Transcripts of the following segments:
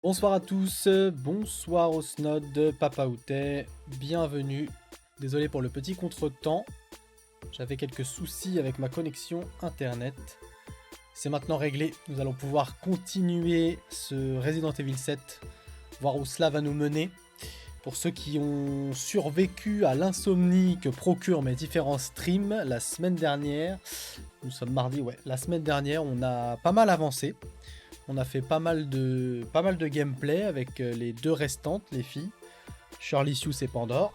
Bonsoir à tous, bonsoir au Snod, Papa Outé, bienvenue. Désolé pour le petit contretemps, j'avais quelques soucis avec ma connexion internet. C'est maintenant réglé, nous allons pouvoir continuer ce Resident Evil 7, voir où cela va nous mener. Pour ceux qui ont survécu à l'insomnie que procurent mes différents streams la semaine dernière, nous sommes mardi, ouais, la semaine dernière on a pas mal avancé. On a fait pas mal de gameplay avec les deux restantes, les filles, Shirley Sue et Pandore.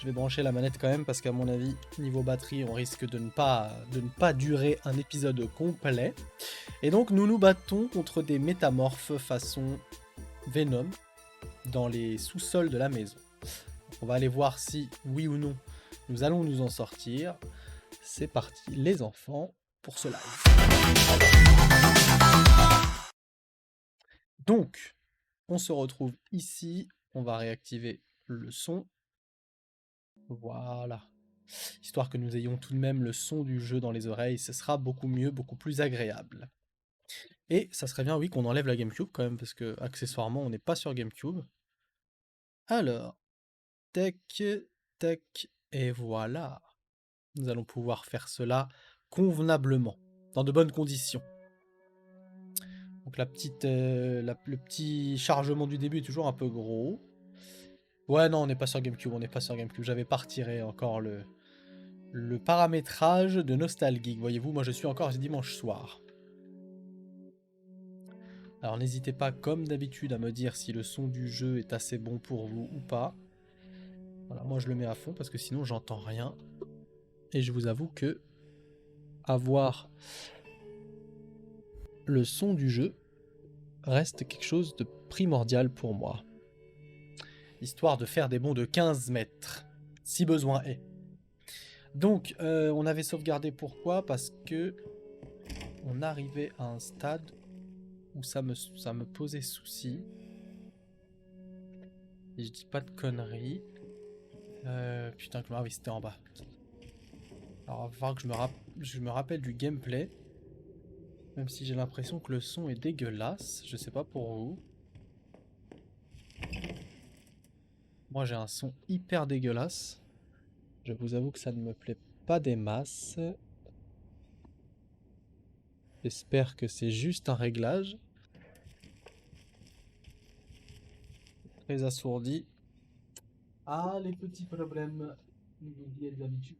Je vais brancher la manette quand même parce qu'à mon avis, niveau batterie, on risque de ne pas durer un épisode complet. Et donc nous nous battons contre des métamorphes façon Venom dans les sous-sols de la maison. On va aller voir si, oui ou non, nous allons nous en sortir. C'est parti les enfants pour ce live. Donc, on se retrouve ici, on va réactiver le son. Voilà. Histoire que nous ayons tout de même le son du jeu dans les oreilles, ce sera beaucoup mieux, beaucoup plus agréable. Et ça serait bien, oui, qu'on enlève la GameCube quand même, parce que accessoirement, on n'est pas sur GameCube. Alors, tac, tac, et voilà. Nous allons pouvoir faire cela convenablement, dans de bonnes conditions. Donc le petit chargement du début est toujours un peu gros. Ouais, non, on n'est pas sur GameCube, on n'est pas sur GameCube. J'avais pas retiré encore le paramétrage de Nostalgeek. Voyez-vous, moi je suis encore dimanche soir. Alors n'hésitez pas, comme d'habitude, à me dire si le son du jeu est assez bon pour vous ou pas. Voilà, moi je le mets à fond parce que sinon j'entends rien. Et je vous avoue que avoir le son du jeu reste quelque chose de primordial pour moi. Histoire de faire des bonds de 15 mètres, si besoin est. Donc, on avait sauvegardé pourquoi? Parce que on arrivait à un stade où ça me posait souci. Et je dis pas de conneries. Putain, ah oui, c'était en bas. Alors, il va falloir que je me rappelle du gameplay. Même si j'ai l'impression que le son est dégueulasse. Je sais pas pour vous. Moi, j'ai un son hyper dégueulasse. Je vous avoue que ça ne me plaît pas des masses. J'espère que c'est juste un réglage. Très assourdi. Ah, les petits problèmes liés d'habitude.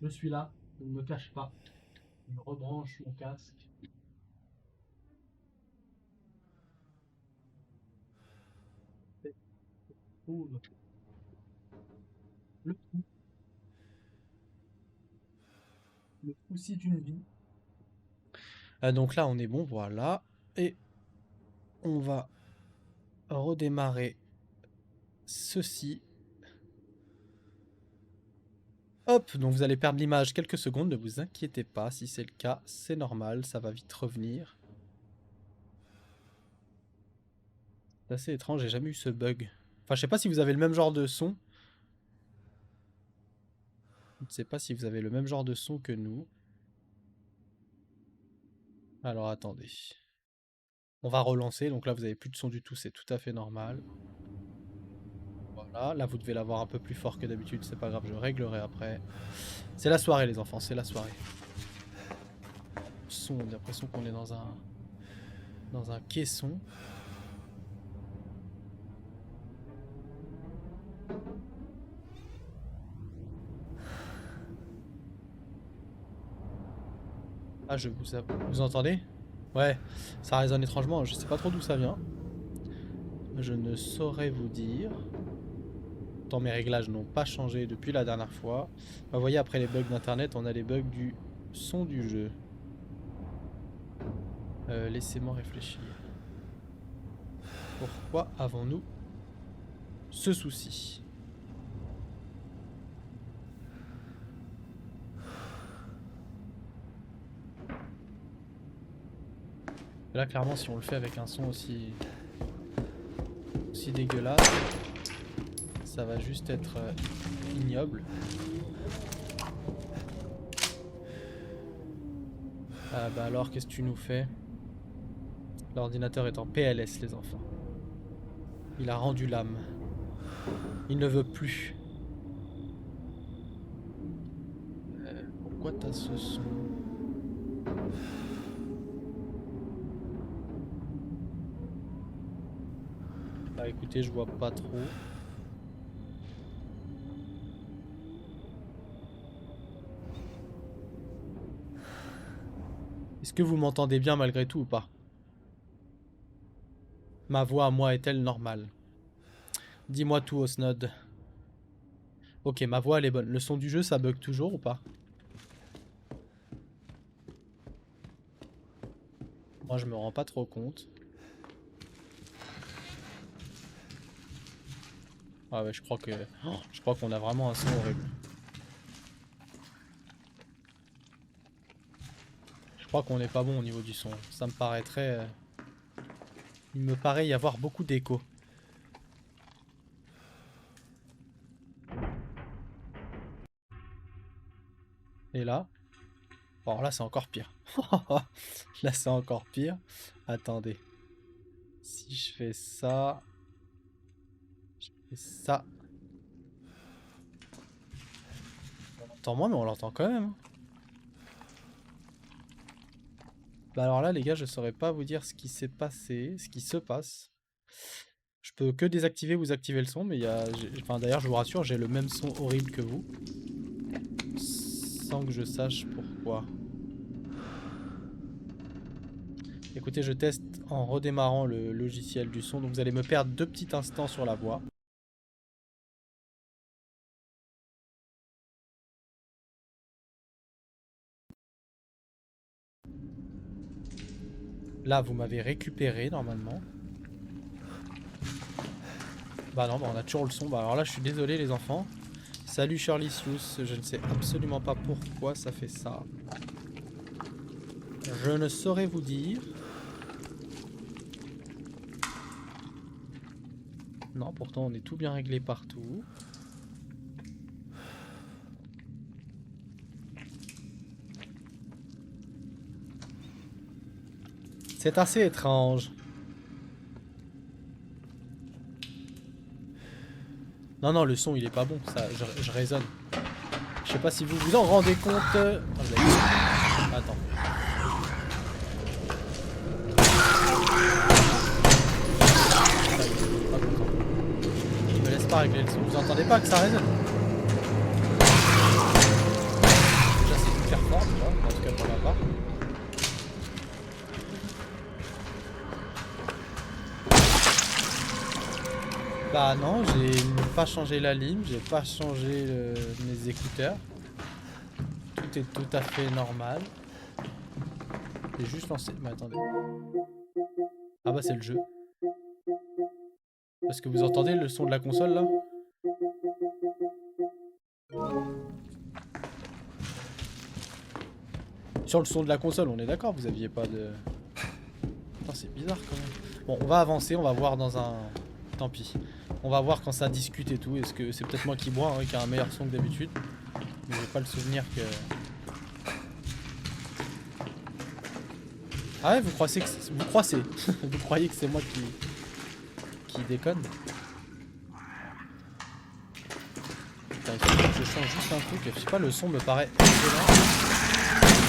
Je suis là, je ne me cache pas. Je rebranche mon casque. Trouve le trou, le souci d'une vie. Donc là, on est bon, voilà. Et on va redémarrer ceci. Hop, donc vous allez perdre l'image quelques secondes, ne vous inquiétez pas, si c'est le cas, c'est normal, ça va vite revenir. C'est assez étrange, j'ai jamais eu ce bug. Enfin, je sais pas si vous avez le même genre de son. Je ne sais pas si vous avez le même genre de son que nous. Alors attendez. On va relancer, donc là vous avez plus de son du tout, c'est tout à fait normal. Voilà, là vous devez l'avoir un peu plus fort que d'habitude, c'est pas grave, je réglerai après. C'est la soirée les enfants, c'est la soirée. Son, on a l'impression qu'on est dans un caisson. Ah, vous entendez? Ouais, ça résonne étrangement, je sais pas trop d'où ça vient. Je ne saurais vous dire. Tant mes réglages n'ont pas changé depuis la dernière fois. Vous voyez, après les bugs d'internet, on a les bugs du son du jeu. Laissez-moi réfléchir. Pourquoi avons-nous ce souci? Là, clairement, si on le fait avec un son aussi dégueulasse, ça va juste être ignoble. Ah bah alors, qu'est-ce que tu nous fais? L'ordinateur est en PLS, les enfants. Il a rendu l'âme. Il ne veut plus. Pourquoi t'as ce son? Bah écoutez, je vois pas trop. Est-ce que vous m'entendez bien malgré tout ou pas? Ma voix à moi est-elle normale? Dis-moi tout, Osnod. Ok, ma voix elle est bonne. Le son du jeu, ça bug toujours ou pas? Moi, je me rends pas trop compte. Ah ouais, je crois que... Oh, je crois qu'on a vraiment un son horrible. Je crois qu'on n'est pas bon au niveau du son. Ça me paraîtrait... Il me paraît y avoir beaucoup d'écho. Et là? Alors là, c'est encore pire. Là, c'est encore pire. Attendez. Si je fais ça... Je fais ça... On l'entend moins, mais on l'entend quand même. Bah alors là, les gars, je saurais pas vous dire ce qui s'est passé, ce qui se passe. Je peux que désactiver ou activer le son, mais il y a... Enfin, d'ailleurs, je vous rassure, j'ai le même son horrible que vous. Sans que je sache pourquoi. Écoutez, je teste en redémarrant le logiciel du son, donc vous allez me perdre 2 petits instants sur la voix. Là, vous m'avez récupéré normalement. Bah non, bah on a toujours le son. Bah alors là, je suis désolé les enfants. Salut Shirleysius, je ne sais absolument pas pourquoi ça fait ça. Je ne saurais vous dire. Non, pourtant on est tout bien réglé partout. C'est assez étrange. Non, non, le son il est pas bon, ça, je raisonne. Je sais pas si vous vous en rendez compte. Oh, attends. Je me laisse pas régler le son. Vous entendez pas que ça résonne? Déjà c'est hyper fort, tu vois, en tout cas pour ma part. Bah non, j'ai pas changé la ligne, j'ai pas changé mes écouteurs. Tout est tout à fait normal. J'ai juste lancé... Mais attendez. Ah bah c'est le jeu. Parce que vous entendez le son de la console là? Sur le son de la console, on est d'accord, vous aviez pas de... Putain, c'est bizarre quand même. Bon, on va avancer, on va voir dans un... Tant pis. On va voir quand ça discute et tout. Est-ce que c'est peut-être moi qui bois, hein, qui a un meilleur son que d'habitude. Mais j'ai pas le souvenir que... Ah ouais, vous croyez que vous croyez vous croyez que c'est moi qui déconne? Putain, il faut que je change juste un truc. Je sais pas, le son me paraît excellent.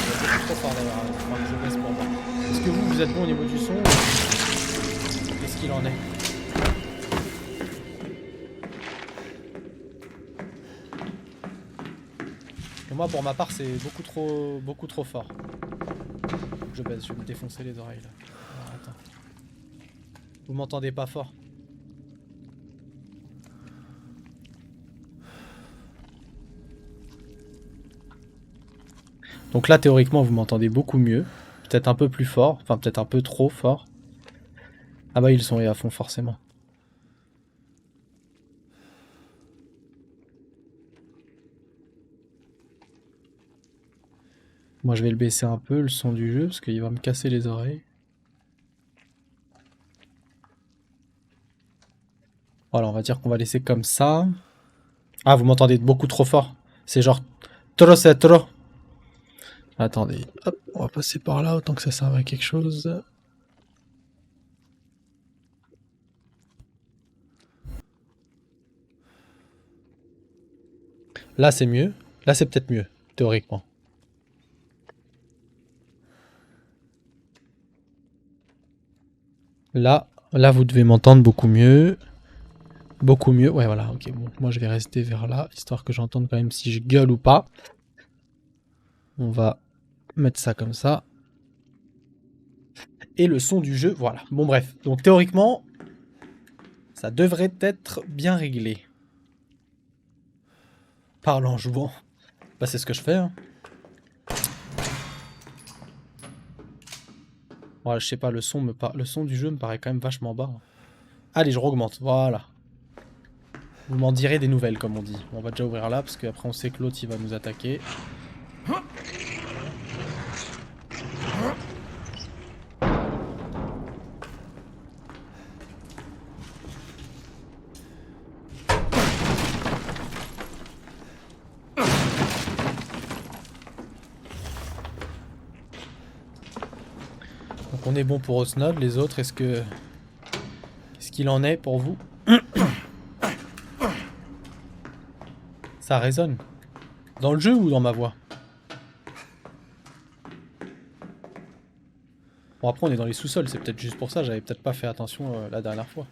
C'est trop fort d'ailleurs. Il faudra que je baisse pour moi. Est-ce que vous êtes bon au niveau du son? Qu'est-ce qu'il en est? Et moi, pour ma part, c'est beaucoup trop fort. Je baisse, je vais me défoncer les oreilles là. Alors, attends. Vous m'entendez pas fort? Donc là, théoriquement, vous m'entendez beaucoup mieux. Peut-être un peu plus fort. Enfin, peut-être un peu trop fort. Ah bah, ils sont à fond, forcément. Moi, je vais le baisser un peu, le son du jeu, parce qu'il va me casser les oreilles. Voilà, on va dire qu'on va laisser comme ça. Ah, vous m'entendez beaucoup trop fort. C'est genre... Trop, c'est trop. Attendez. Hop, on va passer par là, autant que ça serve à quelque chose. Là, c'est mieux. Là, c'est peut-être mieux, théoriquement. Là, vous devez m'entendre beaucoup mieux. Beaucoup mieux. Ouais, voilà, ok. Bon, moi, je vais rester vers là, histoire que j'entende quand même si je gueule ou pas. On va mettre ça comme ça. Et le son du jeu, voilà. Bon, bref. Donc, théoriquement, ça devrait être bien réglé. Parle en jouant. Bah, c'est ce que je fais, hein. Voilà, je sais pas, le son du jeu me paraît quand même vachement bas. Allez, je augmente, voilà. Vous m'en direz des nouvelles, comme on dit. On va déjà ouvrir là, parce qu'après on sait que l'autre il va nous attaquer. Donc on est bon pour Osnod, les autres, est-ce que... Qu'est-ce qu'il en est pour vous? Ça résonne. Dans le jeu ou dans ma voix? Bon, après on est dans les sous-sols, c'est peut-être juste pour ça, j'avais peut-être pas fait attention la dernière fois.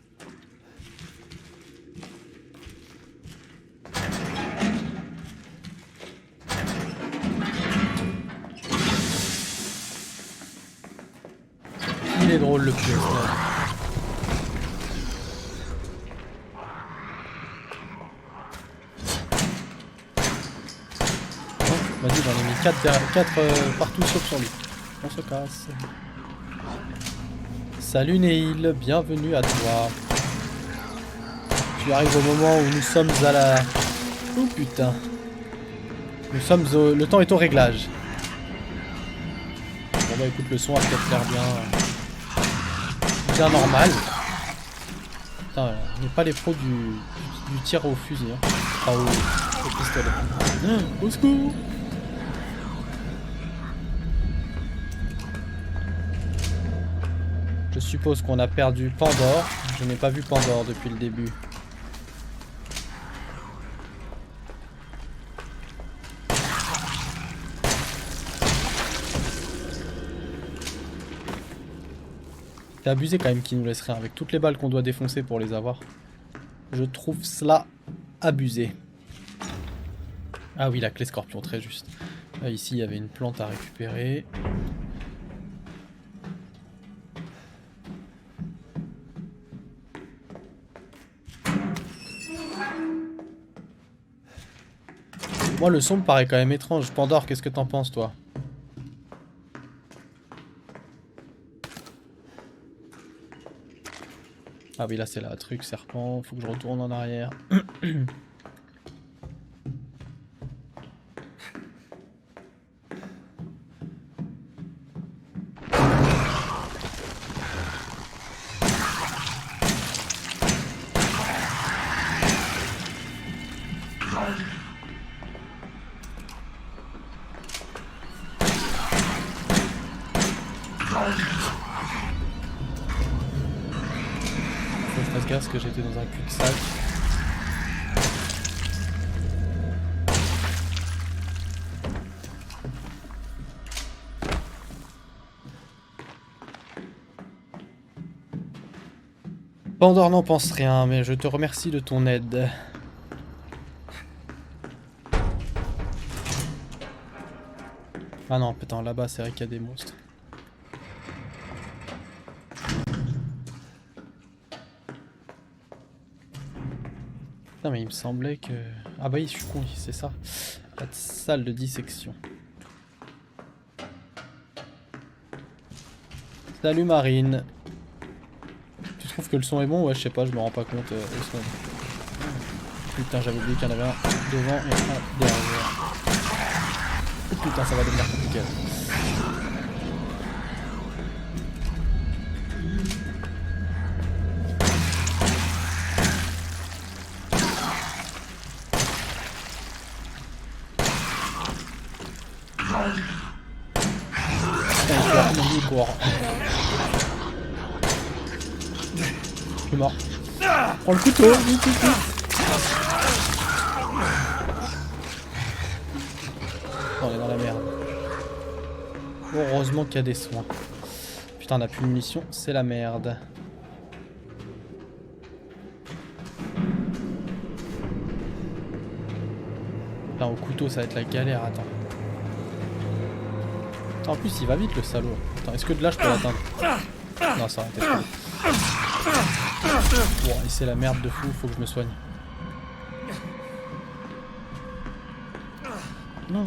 Il est drôle le pied, Osnod. Vas-y, j'en ai mis 4 partout sauf sur lui. On se casse. Salut Neil, bienvenue à toi. Tu arrives au moment où nous sommes à la... Oh putain. Nous sommes au... Le temps est au réglage. Bon bah écoute, le son va peut-être faire bien normal. Putain, on n'est pas les pros du tir au fusil. Hein. Enfin, au pistolet. Au secours! Je suppose qu'on a perdu Pandore. Je n'ai pas vu Pandore depuis le début. C'est abusé quand même qu'ils nous laissent rien. Avec toutes les balles qu'on doit défoncer pour les avoir. Je trouve cela abusé. Ah oui, la clé scorpion, très juste. Là, ici, il y avait une plante à récupérer. Moi, le son me paraît quand même étrange. Pandore, qu'est-ce que t'en penses, toi? Ah oui, là, c'est la truc serpent. Faut que je retourne en arrière. Faut que je fasse gaffe parce que j'étais dans un cul-de-sac. Pandore n'en pense rien, mais je te remercie de ton aide. Ah non, putain, là-bas, c'est vrai qu'il y a des monstres. Putain, mais il me semblait que... Ah bah oui, je suis con, c'est ça. La salle de dissection. Salut Marine. Tu trouves que le son est bon? Ouais, je sais pas, je me rends pas compte. Putain, j'avais oublié qu'il y en avait un devant et un derrière. Oh putain, ça va devenir compliqué. Il court. Je suis mort. Prends le couteau, vite, vite, vite. On est dans la merde. Heureusement qu'il y a des soins. Putain, on a plus de munitions, c'est la merde. Putain, au couteau, ça va être la galère, attends. Putain, en plus, il va vite le salaud. Putain, est-ce que de là je peux l'atteindre? Non, ça aurait été trop. Bon, et c'est la merde de fou, faut que je me soigne. Non.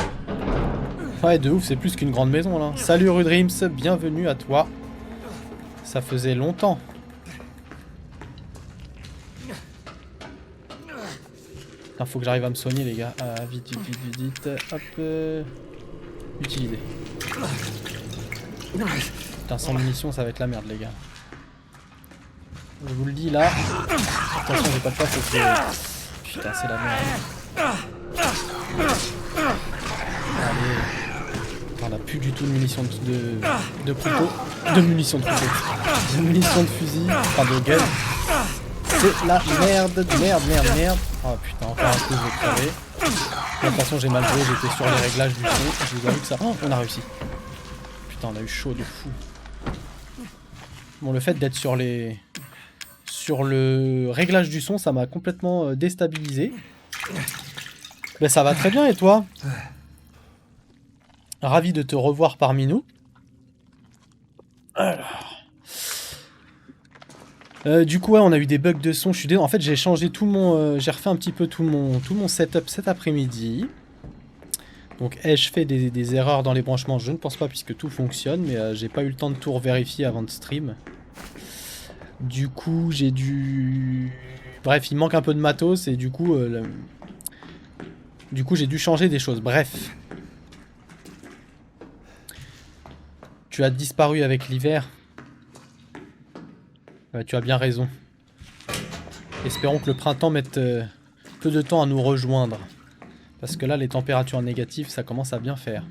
Ouais, de ouf, c'est plus qu'une grande maison là. Salut Rudrims, bienvenue à toi. Ça faisait longtemps. Putain, faut que j'arrive à me soigner, les gars. Vite, vite, vite, vite, vite. Hop. Utiliser. Putain, sans munitions, ça va être la merde, les gars. Je vous le dis là. Attention, j'ai pas de place. Putain, c'est la merde. Allez. On a plus du tout de munitions de couteau. De munitions de couteau. De munitions de fusil. Enfin, de gun. C'est la merde, merde. Oh putain, encore un coup, je vais crever. De toute façon, j'ai mal joué, j'étais sur les réglages du son. Je vous avoue que ça. Oh, on a réussi. Putain, on a eu chaud de fou. Bon, le fait d'être sur les. Sur le réglage du son, ça m'a complètement déstabilisé. Mais ça va très bien, et toi? Ravi de te revoir parmi nous. Alors. Du coup, ouais, on a eu des bugs de son. Je suis désolé. En fait, j'ai changé tout mon. J'ai refait un petit peu tout mon setup cet après-midi. Donc, ai-je fait des erreurs dans les branchements? Je ne pense pas, puisque tout fonctionne. Mais j'ai pas eu le temps de tout vérifier avant de stream. Du coup, j'ai dû. Bref, il manque un peu de matos. Et du coup, j'ai dû changer des choses. Bref. Tu as disparu avec l'hiver. Tu as bien raison. Espérons que le printemps mette peu de temps à nous rejoindre. Parce que là, les températures négatives, ça commence à bien faire.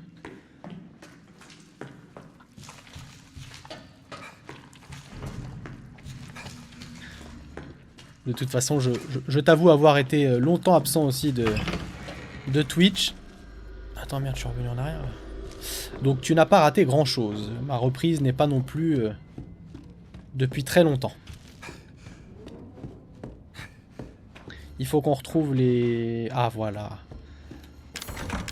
De toute façon, je t'avoue avoir été longtemps absent aussi de Twitch. Attends, merde, je suis revenu en arrière. Donc tu n'as pas raté grand chose. Ma reprise n'est pas non plus depuis très longtemps. Il faut qu'on retrouve les... Ah voilà.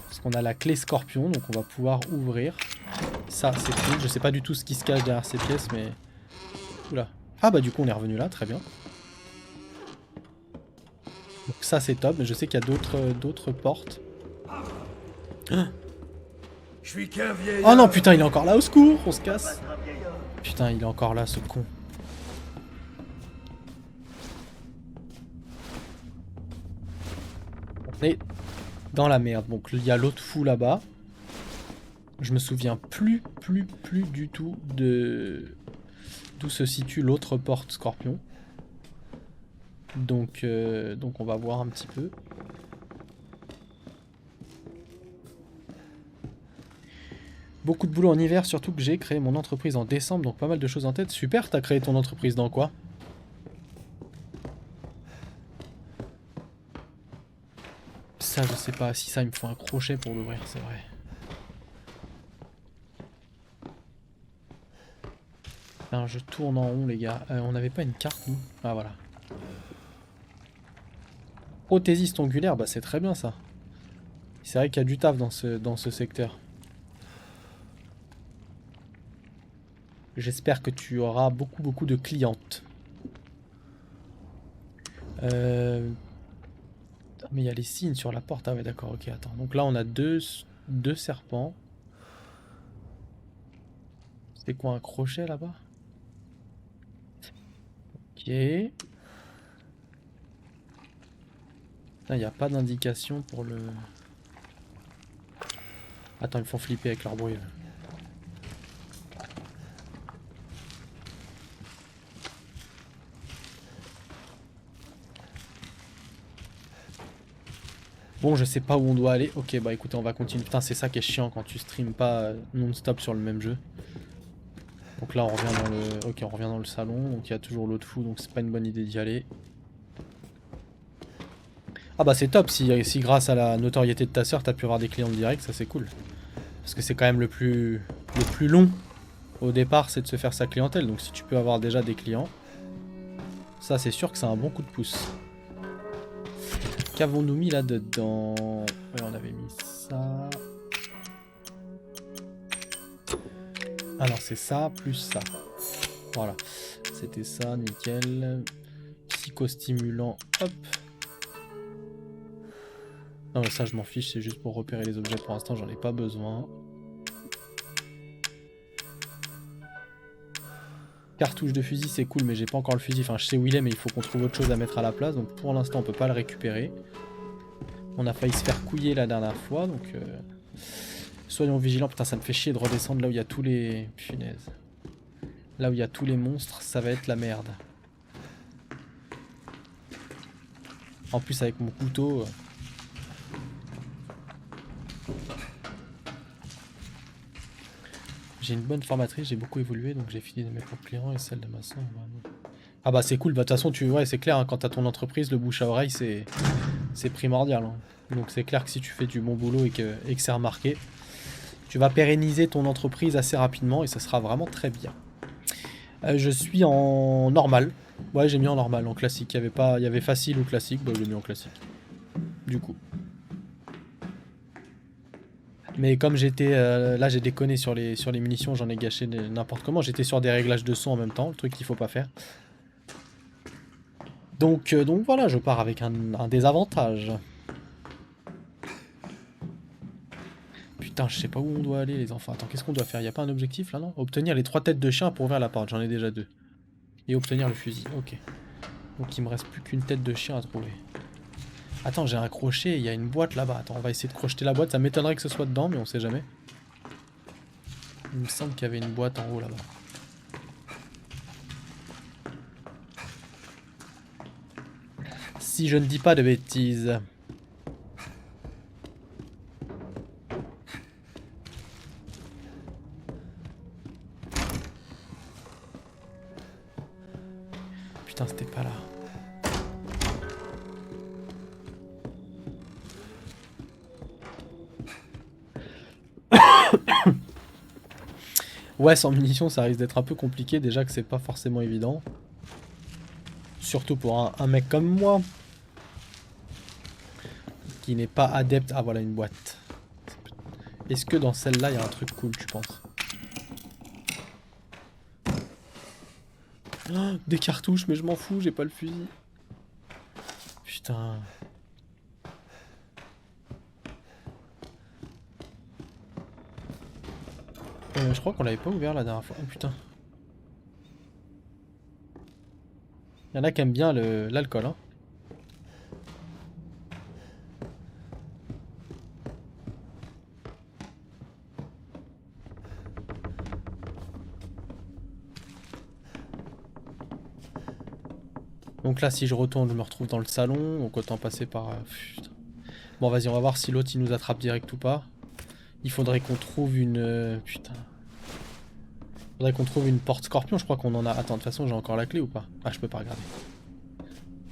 Parce qu'on a la clé scorpion, donc on va pouvoir ouvrir. Ça c'est cool. Je sais pas du tout ce qui se cache derrière ces pièces, mais... Oula. Ah bah du coup on est revenu là, très bien. Donc ça c'est top, mais je sais qu'il y a d'autres portes. Oh non putain, il est encore là, au secours, on se casse. Putain, il est encore là, ce con. On est dans la merde. Donc il y a l'autre fou là-bas. Je me souviens plus du tout de d'où se situe l'autre porte scorpion. Donc on va voir un petit peu. Beaucoup de boulot en hiver, surtout que j'ai créé mon entreprise en décembre, donc pas mal de choses en tête. Super, t'as créé ton entreprise dans quoi? Ça, je sais pas. Si ça, il me faut un crochet pour l'ouvrir, c'est vrai. Enfin, je tourne en rond, les gars. On n'avait pas une carte, nous? Ah, voilà. Prothésiste ongulaire, bah c'est très bien, ça. C'est vrai qu'il y a du taf dans ce secteur. J'espère que tu auras beaucoup de clientes. Mais il y a les signes sur la porte. Ah ouais, d'accord, ok, attends. Donc là, on a deux serpents. C'est quoi, un crochet là-bas? Ok. Il n'y a pas d'indication pour le... Attends, ils me font flipper avec leur bruit. Là. Bon, je sais pas où on doit aller. Ok, bah écoutez, on va continuer. Putain, c'est ça qui est chiant quand tu streams pas non-stop sur le même jeu. Donc là, on revient dans le... Ok, on revient dans le salon. Donc il y a toujours l'autre fou, donc c'est pas une bonne idée d'y aller. Ah bah c'est top, si grâce à la notoriété de ta sœur, t'as pu avoir des clients directs, ça c'est cool. Parce que c'est quand même le plus long au départ, c'est de se faire sa clientèle. Donc si tu peux avoir déjà des clients, ça c'est sûr que c'est un bon coup de pouce. Qu'avons-nous mis là-dedans? Ouais, on avait mis ça. Alors c'est ça plus ça. Voilà. C'était ça, nickel. Psychostimulant, hop. Non mais ça je m'en fiche, c'est juste pour repérer les objets. Pour l'instant j'en ai pas besoin. Cartouche de fusil c'est cool, mais j'ai pas encore le fusil. Enfin je sais où il est, mais il faut qu'on trouve autre chose à mettre à la place. Donc pour l'instant on peut pas le récupérer. On a failli se faire couiller la dernière fois, donc soyons vigilants. Putain, ça me fait chier de redescendre là où il y a tous les... Punaise. Là où il y a tous les monstres, ça va être la merde. En plus avec mon couteau... J'ai une bonne formatrice, j'ai beaucoup évolué, donc j'ai fini de mes propres clients et celle de ma soeur. Ah bah c'est cool, bah de toute façon ouais, c'est clair, hein, quand t'as ton entreprise, le bouche à oreille c'est primordial. Hein. Donc c'est clair que si tu fais du bon boulot et que c'est remarqué, tu vas pérenniser ton entreprise assez rapidement et ça sera vraiment très bien. Je suis en normal. Ouais, j'ai mis en normal, en classique. Il y avait facile ou classique, bah j'ai mis en classique. Du coup. Mais comme j'étais... là j'ai déconné sur les munitions, j'en ai gâché n'importe comment. J'étais sur des réglages de son en même temps, le truc qu'il faut pas faire. Donc voilà, je pars avec un désavantage. Putain, je sais pas où on doit aller les enfants. Attends, qu'est-ce qu'on doit faire? Y a pas un objectif là, non? Obtenir les 3 têtes de chien pour ouvrir la porte, j'en ai déjà 2. Et obtenir le fusil, ok. Donc il me reste plus qu'une tête de chien à trouver. Attends, j'ai un crochet, il y a une boîte là-bas. Attends, on va essayer de crocheter la boîte. Ça m'étonnerait que ce soit dedans, mais on sait jamais. Il me semble qu'il y avait une boîte en haut là-bas. Si je ne dis pas de bêtises. Putain, c'était pas là. Ouais, sans munitions, ça risque d'être un peu compliqué. Déjà que c'est pas forcément évident. Surtout pour un mec comme moi. Qui n'est pas adepte... Ah, voilà une boîte. Est-ce que dans celle-là, il y a un truc cool, tu penses? Oh, des cartouches, mais je m'en fous, j'ai pas le fusil. Putain... je crois qu'on l'avait pas ouvert la dernière fois. Oh putain. Il y en a qui aiment bien l'alcool, hein. Donc là, si je retourne, je me retrouve dans le salon. Donc autant passer par... putain. Bon, vas-y, on va voir si l'autre, il nous attrape direct ou pas. Il faudrait qu'on trouve une... putain. Il faudrait qu'on trouve une porte scorpion. Je crois qu'on en a... Attends, de toute façon, j'ai encore la clé ou pas? Ah, je peux pas regarder.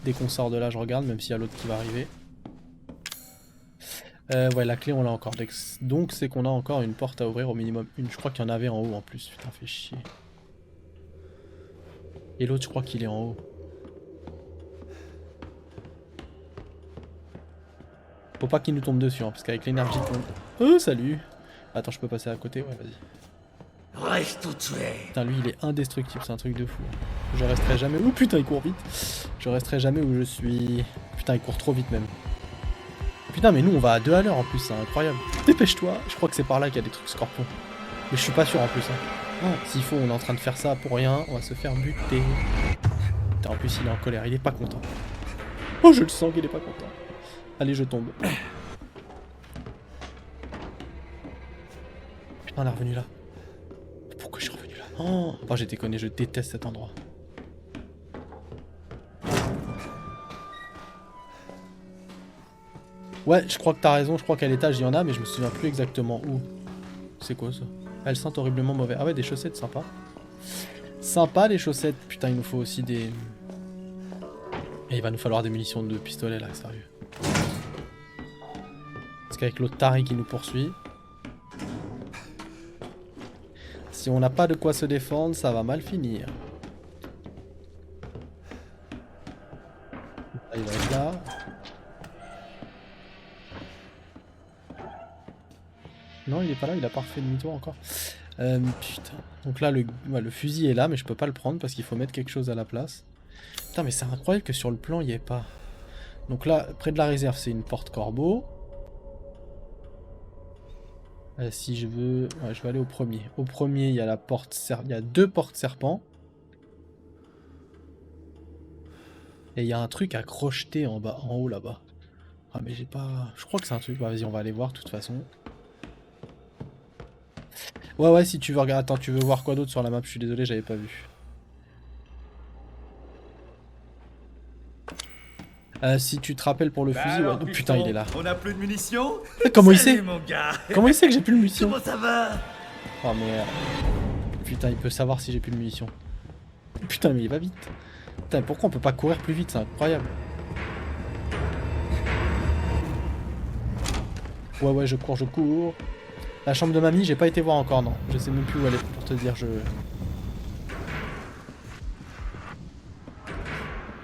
Dès qu'on sort de là, je regarde, même s'il y a l'autre qui va arriver. Ouais, la clé, on l'a encore. Donc, c'est qu'on a encore une porte à ouvrir, au minimum une. Je crois qu'il y en avait en haut, en plus. Putain, fait chier. Et l'autre, je crois qu'il est en haut. Faut pas qu'il nous tombe dessus, hein, parce qu'avec l'énergie qu'on... Oh, salut! Attends, je peux passer à côté? Ouais, vas-y. Putain, lui, il est indestructible, c'est un truc de fou. Je resterai jamais... Oh putain, il court vite! Je resterai jamais où je suis... Putain, il court trop vite, même. Putain, mais nous, on va à 2 à l'heure, en plus, c'est incroyable. Dépêche-toi! Je crois que c'est par là qu'il y a des trucs scorpions. Mais je suis pas sûr, en plus, hein. Oh, s'il faut, on est en train de faire ça pour rien. On va se faire buter. Putain, en plus, il est en colère, il est pas content. Oh, je le sens qu'il est pas content. Allez, je tombe. Putain, on est revenu là. Pourquoi je suis revenu là? Oh, j'étais connu, je déteste cet endroit. Ouais, je crois que t'as raison, je crois qu'à l'étage il y en a, mais je me souviens plus exactement où. C'est quoi ça? Elles sentent horriblement mauvais. Ah ouais, des chaussettes, sympa. Sympa les chaussettes. Putain, il nous faut aussi des... Et il va nous falloir des munitions de pistolet là, sérieux. Parce qu'avec l'autre taré qui nous poursuit... Si on n'a pas de quoi se défendre, ça va mal finir. Là, il va être là. Non, il est pas là, il a pas refait demi-tour encore. Putain. Donc là, le fusil est là, mais je peux pas le prendre parce qu'il faut mettre quelque chose à la place. Putain, mais c'est incroyable que sur le plan, il n'y ait pas. Donc là, près de la réserve, c'est une porte corbeau. Si je veux... Ouais, je vais aller au premier. Au premier, il y a la porte... Il y a 2 portes serpents. Et il y a un truc à crocheter en bas, en haut là-bas. Ah mais j'ai pas... Je crois que c'est un truc... Bah, vas-y, on va aller voir de toute façon. Ouais, si tu veux regarder... Attends, tu veux voir quoi d'autre sur la map? Je suis désolé, j'avais pas vu. Si tu te rappelles pour le fusil... alors, ouais. Oh, putain, il est là. On a plus de munitions? Comment il Salut, sait? mon gars. Comment il sait que j'ai plus de munitions? Comment ça va? Oh merde. Putain, il peut savoir si j'ai plus de munitions. Putain, mais il va vite. Putain, pourquoi on peut pas courir plus vite? C'est incroyable. Ouais, je cours. La chambre de mamie, j'ai pas été voir encore, non. Je sais même plus où elle est pour te dire,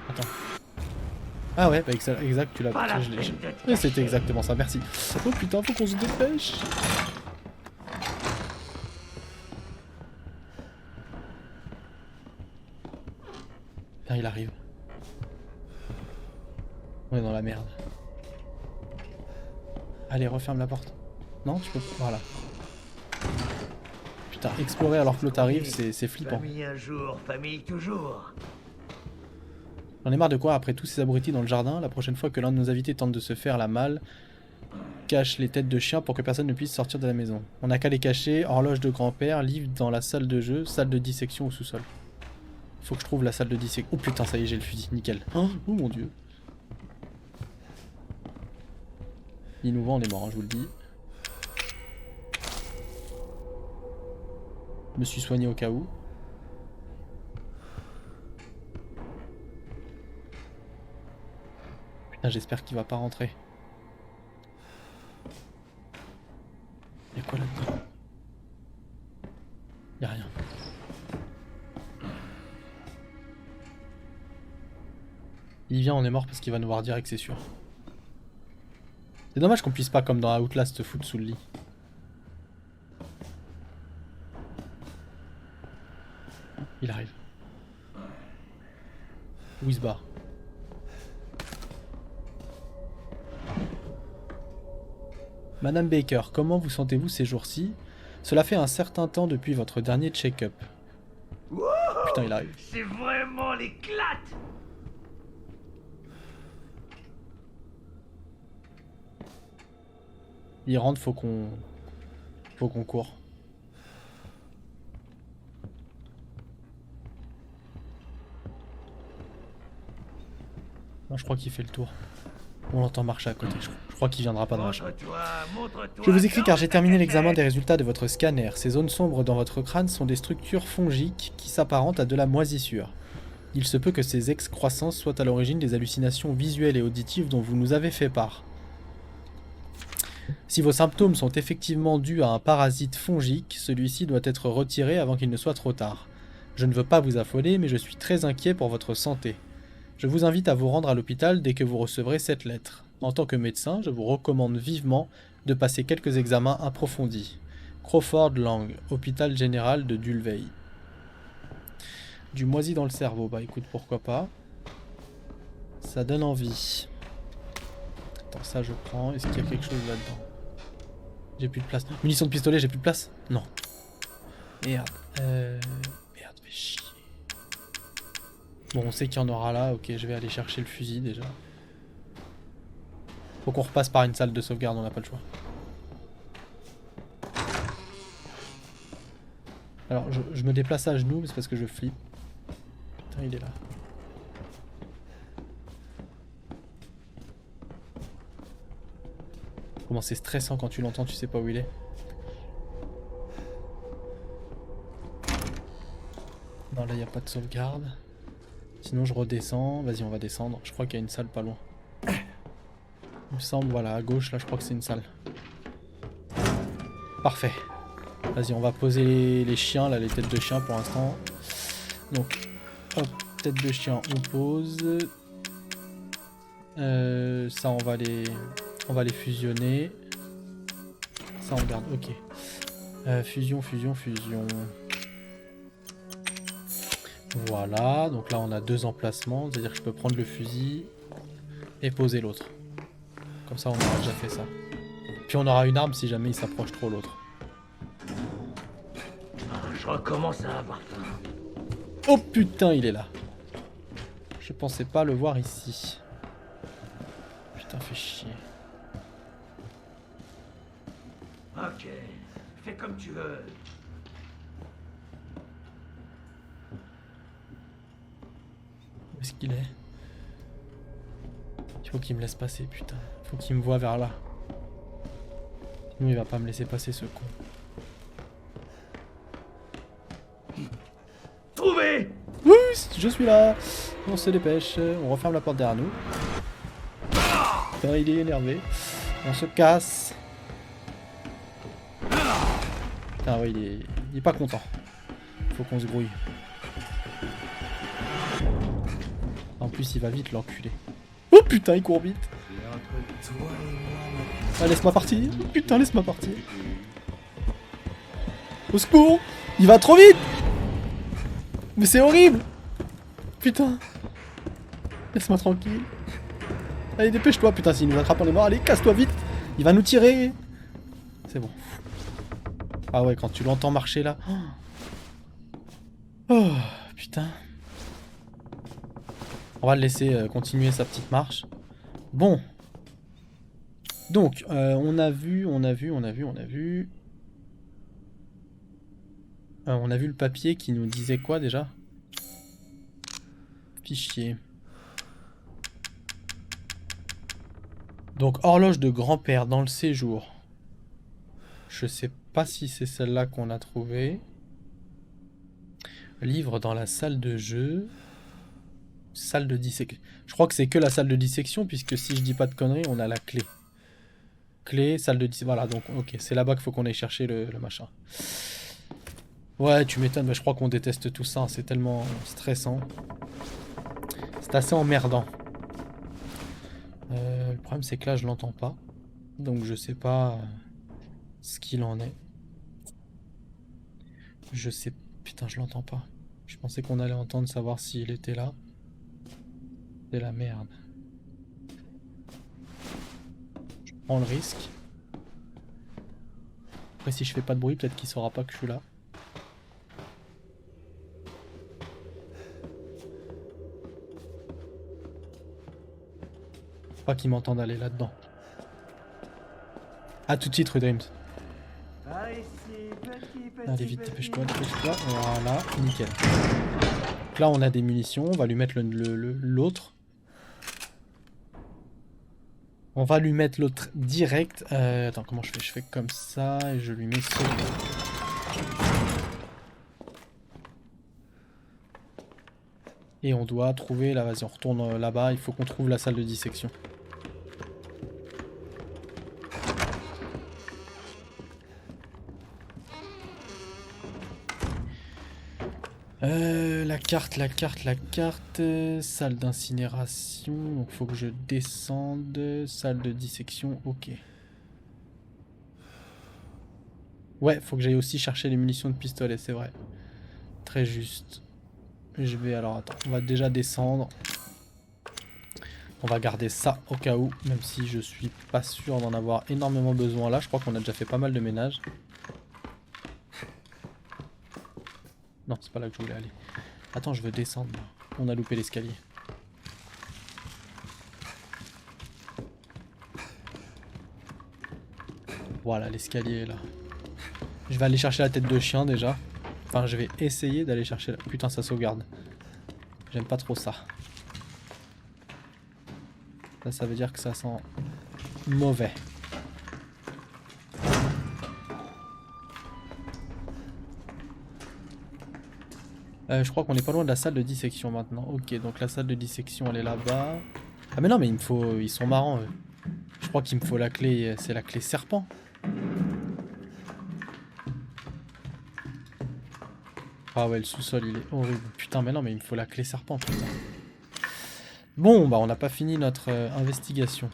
Attends. Ah ouais, bah exact, tu l'as... C'était exactement ça, merci. Oh putain, faut qu'on se dépêche. Putain, il arrive. On est dans la merde. Allez, referme la porte. Non, tu peux... Voilà. Putain, explorer alors que l'autre arrive, c'est flippant. Famille un jour, famille toujours. J'en ai marre de quoi après tous ces abrutis dans le jardin. La prochaine fois que l'un de nos invités tente de se faire la malle, cache les têtes de chiens pour que personne ne puisse sortir de la maison. On n'a qu'à les cacher, horloge de grand-père, livre dans la salle de jeu, salle de dissection au sous-sol. Faut que je trouve la salle de dissection. Oh putain, ça y est, j'ai le fusil, nickel. Oh mon dieu. Il nous voit, on est mort, hein, je vous le dis. Je me suis soigné au cas où. Putain, j'espère qu'il va pas rentrer. Y'a quoi là-dedans? Y'a rien. Il vient, on est mort parce qu'il va nous voir direct, c'est sûr. C'est dommage qu'on puisse pas, comme dans Outlast, foutre sous le lit. Il arrive. Où il se barre? Madame Baker, comment vous sentez-vous ces jours-ci? Cela fait un certain temps depuis votre dernier check-up. Putain, il arrive. C'est vraiment l'éclate. Il rentre, faut qu'on court. Non, je crois qu'il fait le tour. On l'entend marcher à côté. Je crois qu'il viendra pas dans la chambre. Je vous écris car j'ai terminé l'examen des résultats de votre scanner. Ces zones sombres dans votre crâne sont des structures fongiques qui s'apparentent à de la moisissure. Il se peut que ces excroissances soient à l'origine des hallucinations visuelles et auditives dont vous nous avez fait part. Si vos symptômes sont effectivement dus à un parasite fongique, celui-ci doit être retiré avant qu'il ne soit trop tard. Je ne veux pas vous affoler, mais je suis très inquiet pour votre santé. Je vous invite à vous rendre à l'hôpital dès que vous recevrez cette lettre. En tant que médecin, je vous recommande vivement de passer quelques examens approfondis. Crawford Lang, hôpital général de Dulvey. Du moisi dans le cerveau, bah écoute, pourquoi pas. Ça donne envie. Attends, ça je prends. Est-ce qu'il y a quelque chose là-dedans? J'ai plus de place. Munitions de pistolet, j'ai plus de place? Non. Merde. Merde, fais chier. Bon, on sait qu'il y en aura là. Ok, je vais aller chercher le fusil déjà. Faut qu'on repasse par une salle de sauvegarde, on n'a pas le choix. Alors, je me déplace à genoux, c'est parce que je flippe. Putain, il est là. Comment c'est stressant quand tu l'entends, tu sais pas où il est. Non, là, il n'y a pas de sauvegarde. Sinon, je redescends. Vas-y, on va descendre. Je crois qu'il y a une salle pas loin. Il me semble, voilà, à gauche, là, je crois que c'est une salle. Parfait. Vas-y, on va poser les chiens, là, les têtes de chiens pour l'instant. Donc, hop, tête de chien, on pose. Ça, on va les fusionner. Ça, on garde, ok. Fusion. Voilà, donc là, on a 2 emplacements. C'est-à-dire que je peux prendre le fusil et poser l'autre. Comme ça, on aura déjà fait ça. Puis on aura une arme si jamais il s'approche trop l'autre. Je recommence à avoir faim. Oh putain, il est là. Je pensais pas le voir ici. Putain, fait chier. Ok, fais comme tu veux. Où est-ce qu'il est? Il faut qu'il me laisse passer, putain. Il faut qu'il me voie vers là. Sinon, il va pas me laisser passer, ce con. Trouvé! Oui, je suis là. On se dépêche. On referme la porte derrière nous. Putain, il est énervé. On se casse. Putain, ouais, il est pas content. Faut qu'on se grouille. En plus, il va vite, l'enculé. Oh putain, il court vite. Ah, laisse-moi partir. Putain, laisse-moi partir. Au secours. Il va trop vite. Mais c'est horrible. Putain. Laisse-moi tranquille. Allez, dépêche-toi. Putain, s'il nous attrape, on est mort. Allez, casse-toi vite. Il va nous tirer. C'est bon. Ah ouais, quand tu l'entends marcher là. Oh, putain. On va le laisser continuer sa petite marche. Bon. Donc, on a vu le papier qui nous disait quoi déjà? Fichier. Donc, horloge de grand-père dans le séjour. Je sais pas si c'est celle-là qu'on a trouvée. Livre dans la salle de jeu. Salle de dissection. Je crois que c'est que la salle de dissection, puisque si je dis pas de conneries, on a la clé. Clé, salle de dissection. Voilà, donc ok, c'est là-bas qu'il faut qu'on aille chercher le machin. Ouais, tu m'étonnes, mais je crois qu'on déteste tout ça, c'est tellement stressant. C'est assez emmerdant. Le problème c'est que là je l'entends pas. Donc je sais pas ce qu'il en est. Je sais... Putain, je l'entends pas. Je pensais qu'on allait entendre savoir s'il était là. C'est la merde. Je prends le risque. Après si je fais pas de bruit, peut-être qu'il saura pas que je suis là. Pas qu'il m'entende aller là-dedans. A tout de suite, Rudrims. Allez vite, dépêche-toi, dépêche-toi. Voilà, nickel. Donc là on a des munitions, on va lui mettre l'autre. On va lui mettre l'autre direct. Attends, comment je fais? Je fais comme ça et je lui mets ce. Et on doit trouver, là vas-y on retourne là-bas, il faut qu'on trouve la salle de dissection. La carte, salle d'incinération, donc faut que je descende, salle de dissection, ok. Ouais, faut que j'aille aussi chercher les munitions de pistolet, c'est vrai. Très juste. Je vais, alors attends, on va déjà descendre. On va garder ça au cas où, même si je suis pas sûr d'en avoir énormément besoin là, je crois qu'on a déjà fait pas mal de ménage. Non, c'est pas là que je voulais aller. Attends, je veux descendre là. On a loupé l'escalier. Voilà, l'escalier est là. Je vais aller chercher la tête de chien déjà. Enfin, je vais essayer d'aller chercher la... Putain, ça sauvegarde. J'aime pas trop ça. Ça veut dire que ça sent mauvais. Je crois qu'on est pas loin de la salle de dissection maintenant. Ok, donc la salle de dissection elle est là-bas. Ah mais non mais il me faut... Ils sont marrants eux. Je crois qu'il me faut la clé... C'est la clé serpent. Ah ouais, le sous-sol il est horrible. Putain mais non mais il me faut la clé serpent, putain. Bon bah on n'a pas fini notre investigation.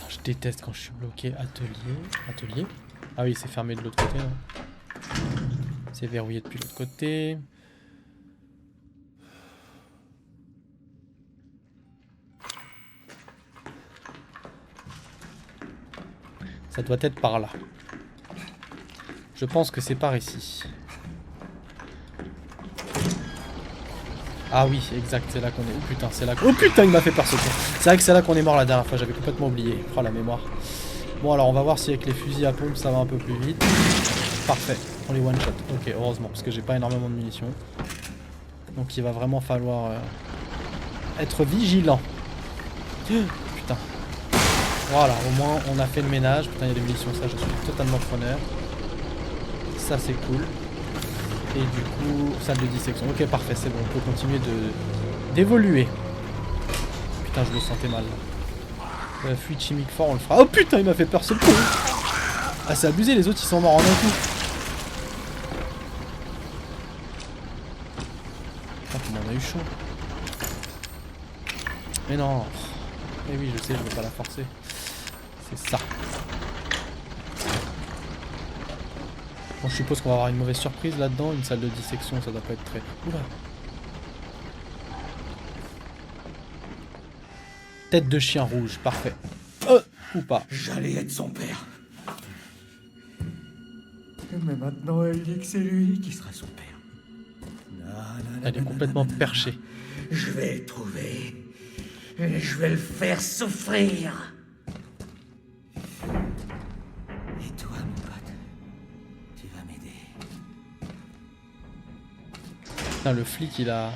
Je déteste quand je suis bloqué. Atelier. Ah oui, c'est fermé de l'autre côté. Hein. C'est verrouillé depuis l'autre côté. Ça doit être par là. Je pense que c'est par ici. Ah oui, exact, c'est là qu'on est. Oh putain, c'est là. Oh putain, il m'a fait peur ce con. C'est vrai que c'est là qu'on est mort la dernière fois, j'avais complètement oublié. Oh la mémoire. Bon alors on va voir si avec les fusils à pompe ça va un peu plus vite. Parfait, on les one shot. Ok, heureusement, parce que j'ai pas énormément de munitions. Donc il va vraiment falloir être vigilant. Putain. Voilà, au moins on a fait le ménage. Putain, il y a des munitions, ça je suis totalement preneur. Ça c'est cool. Et du coup, salle de dissection. Ok, parfait, c'est bon, on peut continuer d'évoluer. Putain, je le sentais mal. Fluide chimique fort, on le fera. Oh putain, il m'a fait peur ce con. Ah, c'est abusé, les autres ils sont morts en un coup. Putain, comment on a eu chaud. Mais non. Mais oui, je sais, je vais pas la forcer. C'est ça. Bon, je suppose qu'on va avoir une mauvaise surprise là-dedans. Une salle de dissection, ça doit pas être très... Oula. Tête de chien rouge, parfait. Ou pas. J'allais être son père. Mais maintenant, elle dit que c'est lui qui sera son père. Elle est complètement perchée. Je vais le trouver. Et je vais le faire souffrir. Et toi, mon pote, tu vas m'aider. Putain, le flic, il a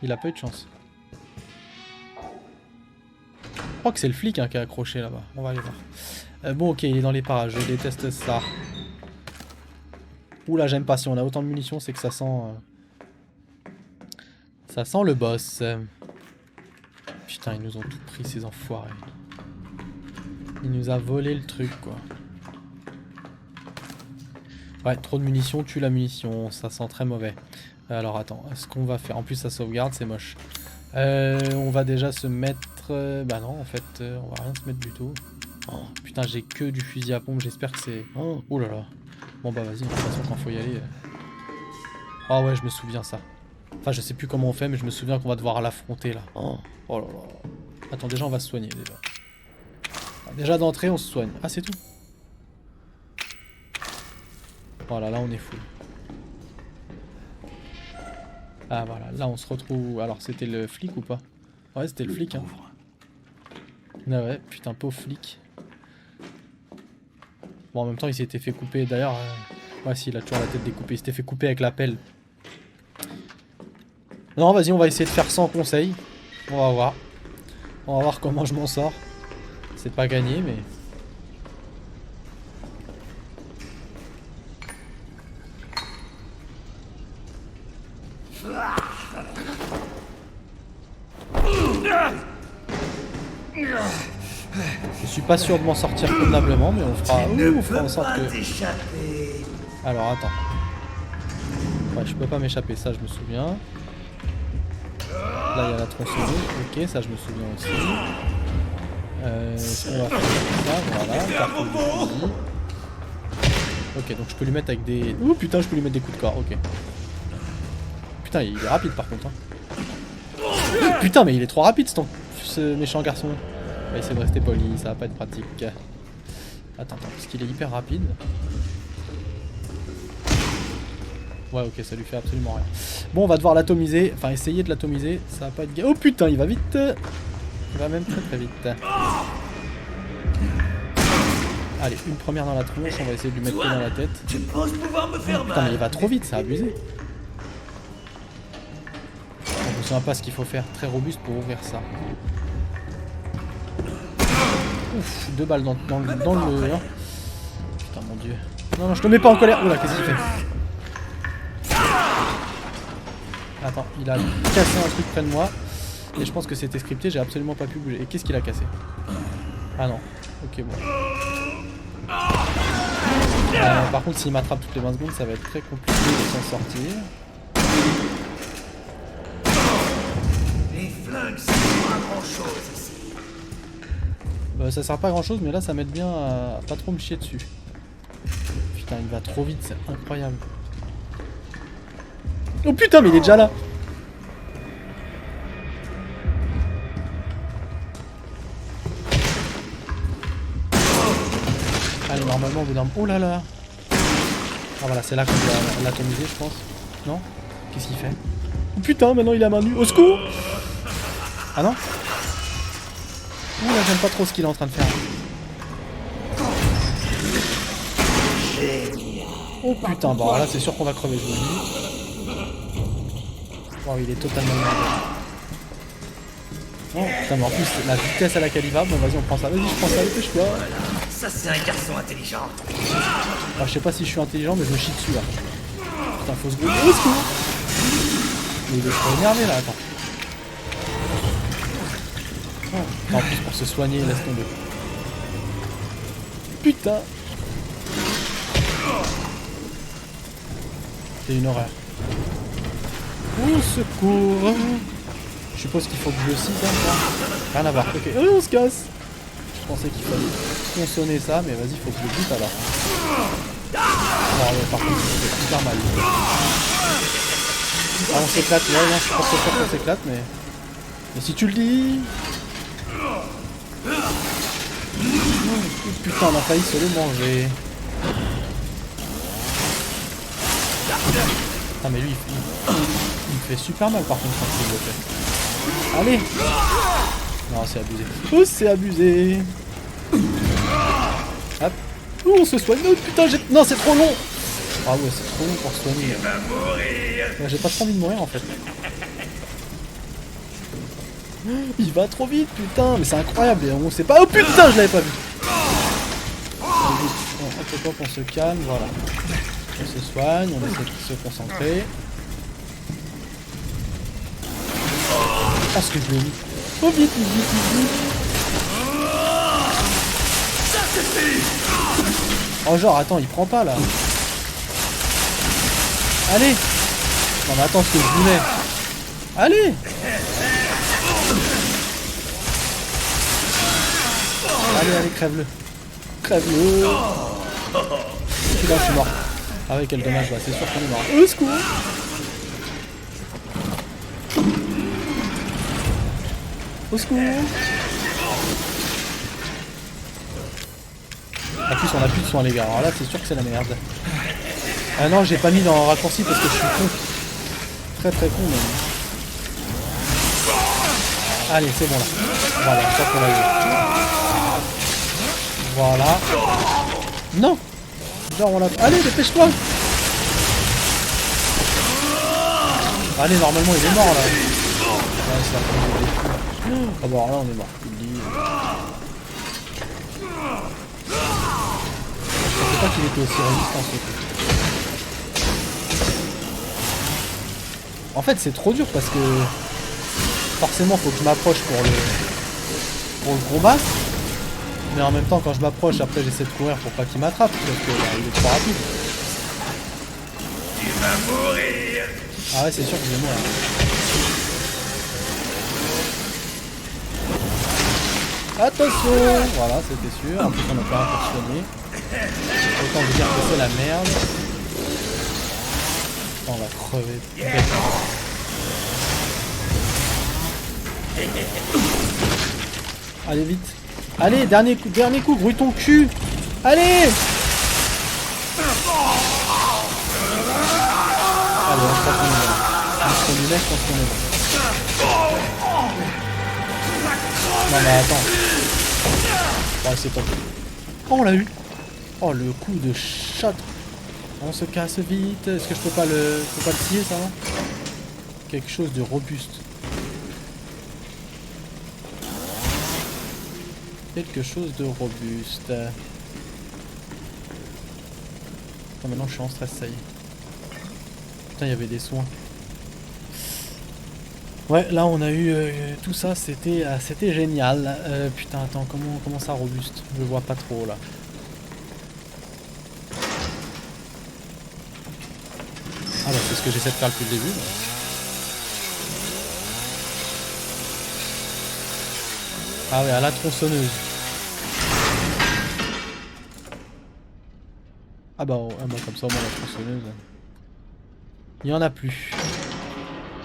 pas eu de chance. Je crois que c'est le flic hein, qui est accroché là-bas. On va aller voir. Bon, ok, il est dans les parages. Je déteste ça. Oula, j'aime pas. Si on a autant de munitions, c'est que ça sent... Ça sent le boss. Putain, ils nous ont tout pris, ces enfoirés. Il nous a volé le truc, quoi. Ouais, trop de munitions tue la munition. Ça sent très mauvais. Alors, attends. Ce qu'on va faire... En plus, ça sauvegarde, c'est moche. On va déjà se mettre... Bah non, en fait, on va rien se mettre du tout. Oh, putain, j'ai que du fusil à pompe. J'espère que c'est... Oh là là. Bon bah vas-y, de toute façon, quand faut y aller... Ah ouais, je me souviens ça. Enfin, je sais plus comment on fait, mais je me souviens qu'on va devoir l'affronter, là. Oh là là. Attends, déjà, on va se soigner, déjà. Déjà, d'entrée, on se soigne. Ah, c'est tout. Voilà, là, on est full. Ah, voilà. Là, on se retrouve... Alors, c'était le flic ou pas? Ouais, c'était le flic, hein. Ah ouais, putain, pauvre flic. Bon, en même temps, il s'était fait couper. D'ailleurs, ouais, si, il a toujours la tête découpée. Il s'était fait couper avec la pelle. Non, vas-y, on va essayer de faire sans conseil. On va voir. On va voir comment je m'en sors. C'est pas gagné, mais... Je suis pas sûr de m'en sortir convenablement, mais on fera en sorte que... Alors, attends. Ouais, je peux pas m'échapper, ça je me souviens. Là, il y a la tronçonneuse. Ok, ça je me souviens aussi. On va faire ça, voilà. Ok, donc je peux lui mettre avec des... Ouh putain, je peux lui mettre des coups de corps, ok. Putain, il est rapide par contre. Hein. Putain, mais il est trop rapide ce méchant garçon. On va essayer de rester poli, ça va pas être pratique. Attends, parce qu'il est hyper rapide. Ouais, ok, ça lui fait absolument rien. Bon, on va devoir l'atomiser. Enfin, essayer de l'atomiser. Ça va pas être... Oh putain, il va vite. Il va même très très vite. Allez, une première dans la tronche. On va essayer de lui mettre dans la tête. Tu penses pouvoir me faire mal? Putain, mais il va trop vite, c'est abusé. souviens pas ce qu'il faut faire. Très robuste pour ouvrir ça. Ouf, 2 balles dans le... hein. Putain, mon dieu. Non, non, je te mets pas en colère. Oula, qu'est-ce qu'il fait? Attends, il a cassé un truc près de moi. Et je pense que c'était scripté, j'ai absolument pas pu bouger. Et qu'est-ce qu'il a cassé? Ah non. Ok, bon. Par contre, s'il m'attrape toutes les 20 secondes, ça va être très compliqué de s'en sortir. Les flingues, ça sert à grand chose ici. Bah, ça sert pas à grand chose, mais là ça m'aide bien à pas trop me chier dessus. Putain, il va trop vite, c'est incroyable. Oh putain, mais il est déjà là! Allez, normalement, au bout d'un... Oh là là! Ah voilà, c'est là qu'on doit l'atomiser, je pense. Non? Qu'est-ce qu'il fait? Oh putain, maintenant il a main nue. Au secours! Ah non? Ouh là, j'aime pas trop ce qu'il est en train de faire. Oh putain, bon alors là c'est sûr qu'on va crever, je vous le dis. Oh, il est totalement merde. Oh putain, mais en plus, la vitesse à laquelle il va, bon vas-y, on prend ça. Vas-y, je prends ça, dépêche-toi. Ça, c'est un garçon intelligent. Alors, je sais pas si je suis intelligent, mais je me chie dessus là. Putain, faut se grouper. Au secours! Mais il est trop énervé là, attends. Oh, en plus, pour se soigner, laisse tomber. Putain! C'est une horreur. Au secours! Je suppose qu'il faut que je le cite, hein, rien à voir. Ok, on se casse! Je pensais qu'il fallait consonner ça, mais vas-y, faut que je le bute alors. Non, ouais, par contre, c'est super mal. Ah, on s'éclate, ouais, non, je suis pas trop sûr qu'on s'éclate, mais si tu le dis... Oh, putain, on a failli se le manger. Ah, mais lui, il me fait super mal par contre quand il le fait. Allez! Non, c'est abusé. Oh, c'est abusé! Hop! Oh, on se soigne! Oh putain, j'ai... Non, c'est trop long! Ah ouais, c'est trop long pour se soigner. Ouais, j'ai pas trop envie de mourir en fait. Il va trop vite, putain! Mais c'est incroyable, et on sait pas... Oh putain, je l'avais pas vu! Hop, hop, on se calme, voilà. On se soigne, on essaie de se concentrer. Oh, ce que je l'ai mis. Oh, vite, vite, vite, vite. Oh, genre, attends, il prend pas là. Allez! Non, mais attends, ce que je voulais. Allez! Allez, allez, crève-le. Crève-le. Là, je suis mort. Ah ouais, quel dommage, bah, c'est sûr qu'on est mort. Au secours! Au secours! En plus, on a plus de soins, les gars. Alors là, c'est sûr que c'est la merde. Ah non, j'ai pas mis dans le raccourci parce que je suis con. Très très con, même. Allez, c'est bon là. Voilà, ça qu'on l'a eu. Voilà. Non! Genre, on l'a... Allez, dépêche-toi! Allez, normalement, il est mort là. Ouais, ça fait des... Ah bon, alors là, on est mort. Je pensais pas qu'il était aussi résistant ce truc. En fait, c'est trop dur parce que forcément, faut que je m'approche pour le combat. Mais en même temps, quand je m'approche, après, j'essaie de courir pour pas qu'il m'attrape parce que il est trop rapide. Tu vas mourir. Ah ouais, c'est sûr que je vais mourir. Attention! Voilà, c'était sûr. En plus, on a pas un pour soigner. Autant vous dire que c'est la merde. On va crever. Allez, vite. Allez, dernier coup, grouille ton cul. Allez! Allez, on se passe qu'on est là. On se laisse, je pense qu'on est là. Non mais attends. Oh, c'est top. Oh, on l'a eu. Oh, le coup de chat. On se casse vite. Est-ce que je peux pas le scier, ça, non? Quelque chose de robuste. quelque chose de robuste. Oh, maintenant je suis en stress, ça y est. Putain, il y avait des soins. Ouais, là on a eu tout ça, c'était génial. Putain, attends, comment ça robuste? Je vois pas trop là. Ah bah c'est ce que j'essaie de faire depuis le début. Ah ouais, à la tronçonneuse. Ah bah comme ça au moins la tronçonneuse. Il y en a plus.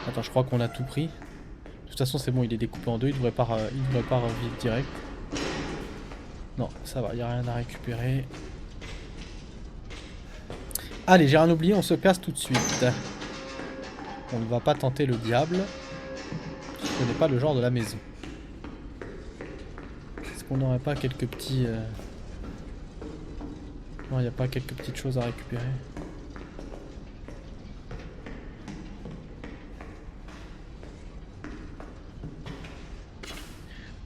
Attends, je crois qu'on a tout pris. De toute façon c'est bon, il est découpé en deux, il devrait pas revivre direct. Non, ça va, il n'y a rien à récupérer. Allez, j'ai rien oublié, on se casse tout de suite. On ne va pas tenter le diable. Ce n'est pas le genre de la maison. Est-ce qu'on n'aurait pas quelques petits... Non, il n'y a pas quelques petites choses à récupérer.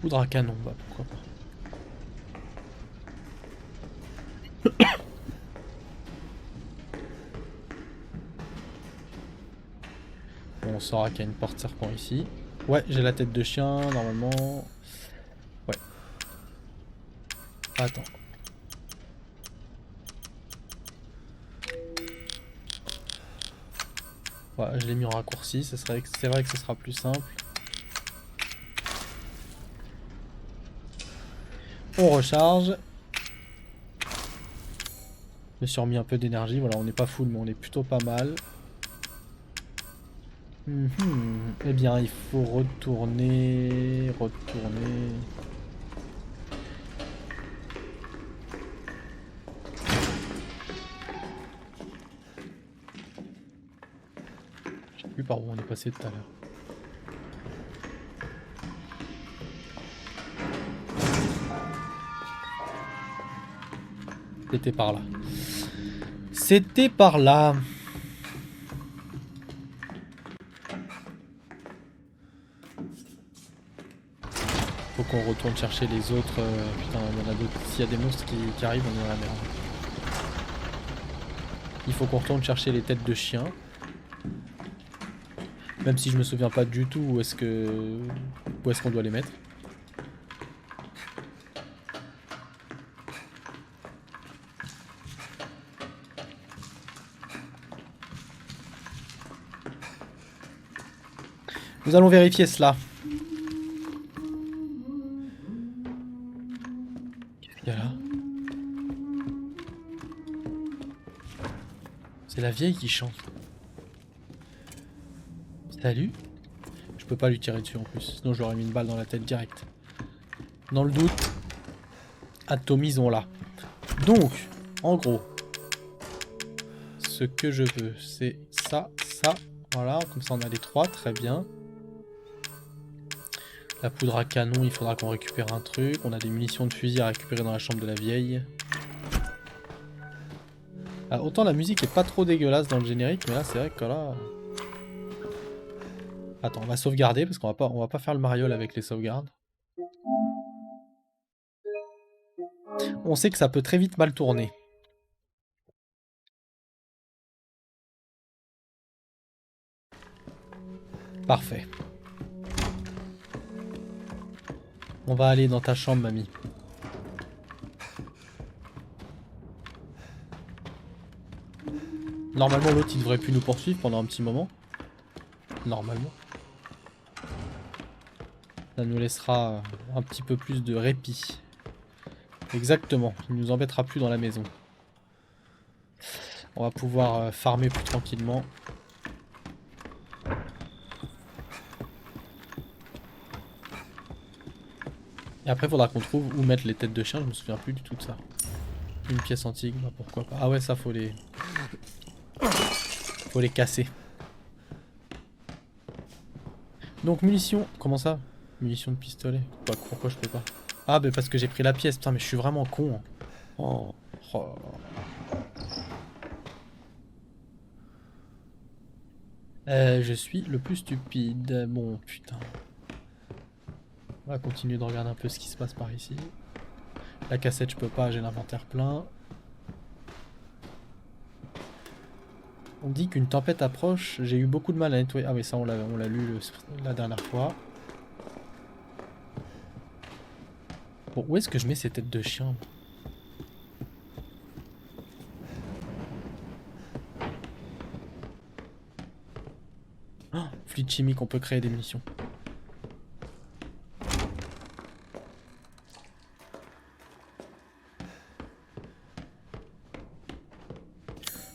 Poudre à canon, bah pourquoi pas. Bon, on saura qu'il y a une porte serpent ici. Ouais, j'ai la tête de chien, normalement. Ouais. Attends. Ouais, je l'ai mis en raccourci, c'est vrai que ce sera plus simple. On recharge. Je me suis remis un peu d'énergie, voilà, on n'est pas full mais on est plutôt pas mal. Eh bien, il faut retourner... Je sais plus par où on est passé tout à l'heure. C'était par là. C'était par là. Faut qu'on retourne chercher les autres. Putain, il y en a d'autres. S'il y a des monstres qui arrivent, on est dans la merde. Il faut qu'on retourne chercher les têtes de chiens. Même si je me souviens pas du tout où est-ce qu'on doit les mettre. Nous allons vérifier cela. Qu'est-ce qu'il y a là? C'est la vieille qui chante. Salut? Je peux pas lui tirer dessus en plus, sinon j'aurais mis une balle dans la tête direct. Dans le doute, atomisons-la. Donc, en gros, ce que je veux, c'est ça, ça, voilà, comme ça on a les trois, très bien. La poudre à canon, il faudra qu'on récupère un truc. On a des munitions de fusil à récupérer dans la chambre de la vieille. Ah, autant la musique est pas trop dégueulasse dans le générique, mais là c'est vrai que là... Attends, on va sauvegarder parce qu'on va pas faire le mariole avec les sauvegardes. On sait que ça peut très vite mal tourner. Parfait. On va aller dans ta chambre, mamie. Normalement, l'autre, il devrait plus nous poursuivre pendant un petit moment. Normalement. Ça nous laissera un petit peu plus de répit. Exactement, il nous embêtera plus dans la maison. On va pouvoir farmer plus tranquillement. Et après, il faudra qu'on trouve où mettre les têtes de chien. Je me souviens plus du tout de ça. Une pièce antique, bah pourquoi pas. Ah ouais, ça, faut les casser. Donc, munitions. Comment ça? Munitions de pistolet. Pourquoi je peux pas? Ah, bah parce que j'ai pris la pièce. Putain, mais je suis vraiment con. Oh. Oh. Je suis le plus stupide. Bon, putain. On va continuer de regarder un peu ce qui se passe par ici. La cassette, je peux pas, j'ai l'inventaire plein. On dit qu'une tempête approche, j'ai eu beaucoup de mal à nettoyer. Ah mais ça on l'a lu la dernière fois. Bon, où est-ce que je mets ces têtes de chien? Oh, fluide chimique, on peut créer des munitions.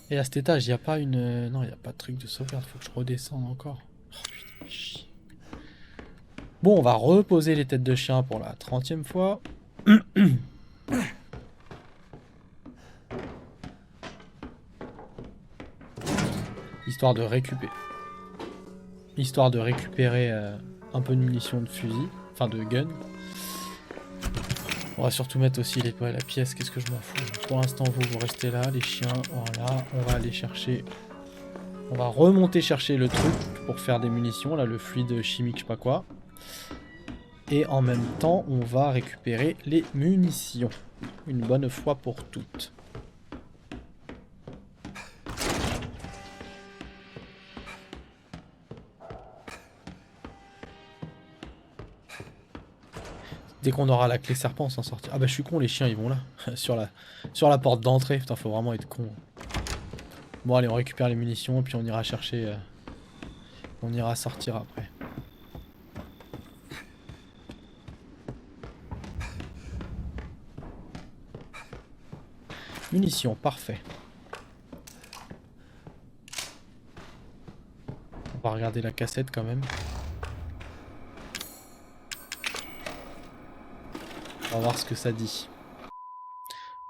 Et à cet étage, il n'y a pas une... Non, il n'y a pas de truc de sauvegarde, faut que je redescende encore. Oh, putain, chier. Bon, on va reposer les têtes de chien pour la 30e fois. Histoire de récupérer un peu de munitions de fusil, enfin de gun. On va surtout mettre aussi la pièce, qu'est-ce que je m'en fous. Pour l'instant, vous restez là, les chiens, voilà. On va aller chercher... On va remonter chercher le truc pour faire des munitions, là, le fluide chimique, je sais pas quoi. Et en même temps, on va récupérer les munitions. Une bonne fois pour toutes. Dès qu'on aura la clé serpent, on s'en sortira. Ah bah je suis con, les chiens ils vont là. sur la porte d'entrée. Putain, faut vraiment être con. Bon allez, on récupère les munitions et puis on ira chercher... on ira sortir après. Munitions, parfait. On va regarder la cassette quand même. On va voir ce que ça dit.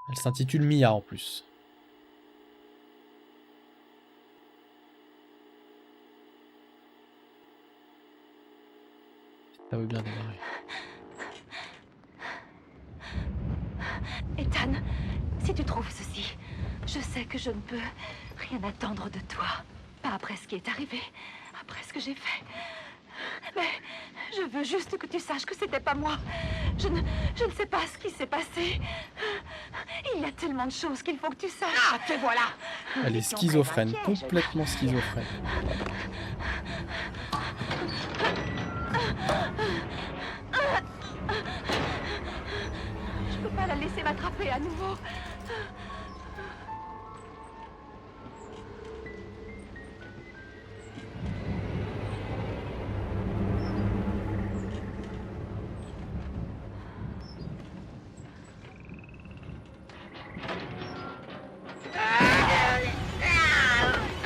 Elle s'intitule Mia en plus. Ça veut bien démarrer. Ethan, si tu trouves ceci, je sais que je ne peux rien attendre de toi. Pas après ce qui est arrivé, après ce que j'ai fait. Mais je veux juste que tu saches que c'était pas moi. Je ne sais pas ce qui s'est passé. Il y a tellement de choses qu'il faut que tu saches. Ah, te voilà! Elle est schizophrène, complètement schizophrène. Je peux pas la laisser m'attraper à nouveau.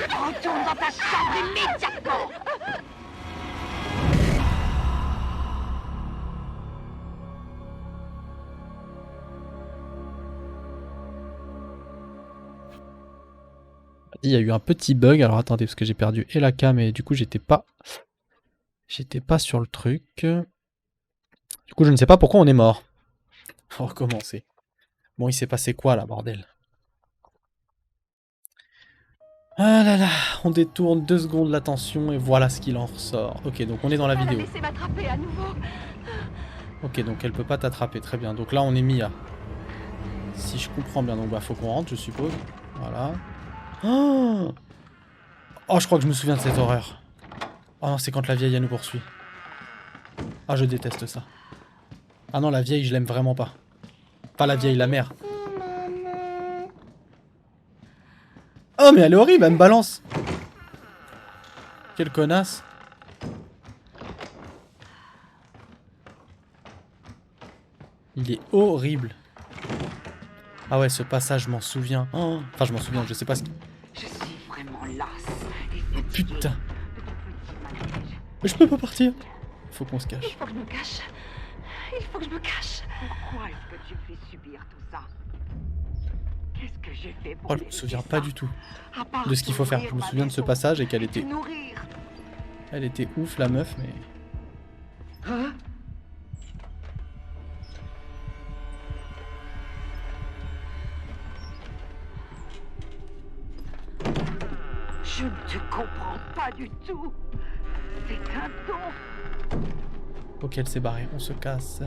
Retourne dans ta chambre immédiatement! Il y a eu un petit bug, alors attendez parce que j'ai perdu et la cam et du coup j'étais pas sur le truc. Du coup je ne sais pas pourquoi on est mort. On va recommencer. Bon, il s'est passé quoi là, bordel? Ah là là, on détourne 2 secondes l'attention et voilà ce qu'il en ressort. Ok, donc on est dans la vidéo. Ok, donc elle peut pas t'attraper, très bien. Donc là on est Mia. Si je comprends bien, donc bah faut qu'on rentre je suppose. Voilà. Oh, je crois que je me souviens de cette horreur. Oh non, c'est quand la vieille elle nous poursuit. Ah, je déteste ça. Ah non, la vieille je l'aime vraiment pas. Pas la vieille, la mère. Oh mais elle est horrible, elle me balance. Quelle connasse. Il est horrible. Ah ouais, ce passage, je m'en souviens. Oh, enfin, je m'en souviens, je sais pas ce qui... Je suis vraiment lasse. Putain. Mais je peux pas partir. Faut qu'on se cache. Il faut que je me cache. Il faut que je me cache. Pourquoi est-ce que tu fais subir tout ça? Qu'est-ce que j'ai fait pour Oh, je me souviens pas du tout de ce qu'il faut faire. Je me souviens de ce passage et qu'elle était... Elle était ouf, la meuf, mais... Hein? Je ne te comprends pas du tout. C'est un don. Ok, elle s'est barrée. On se casse.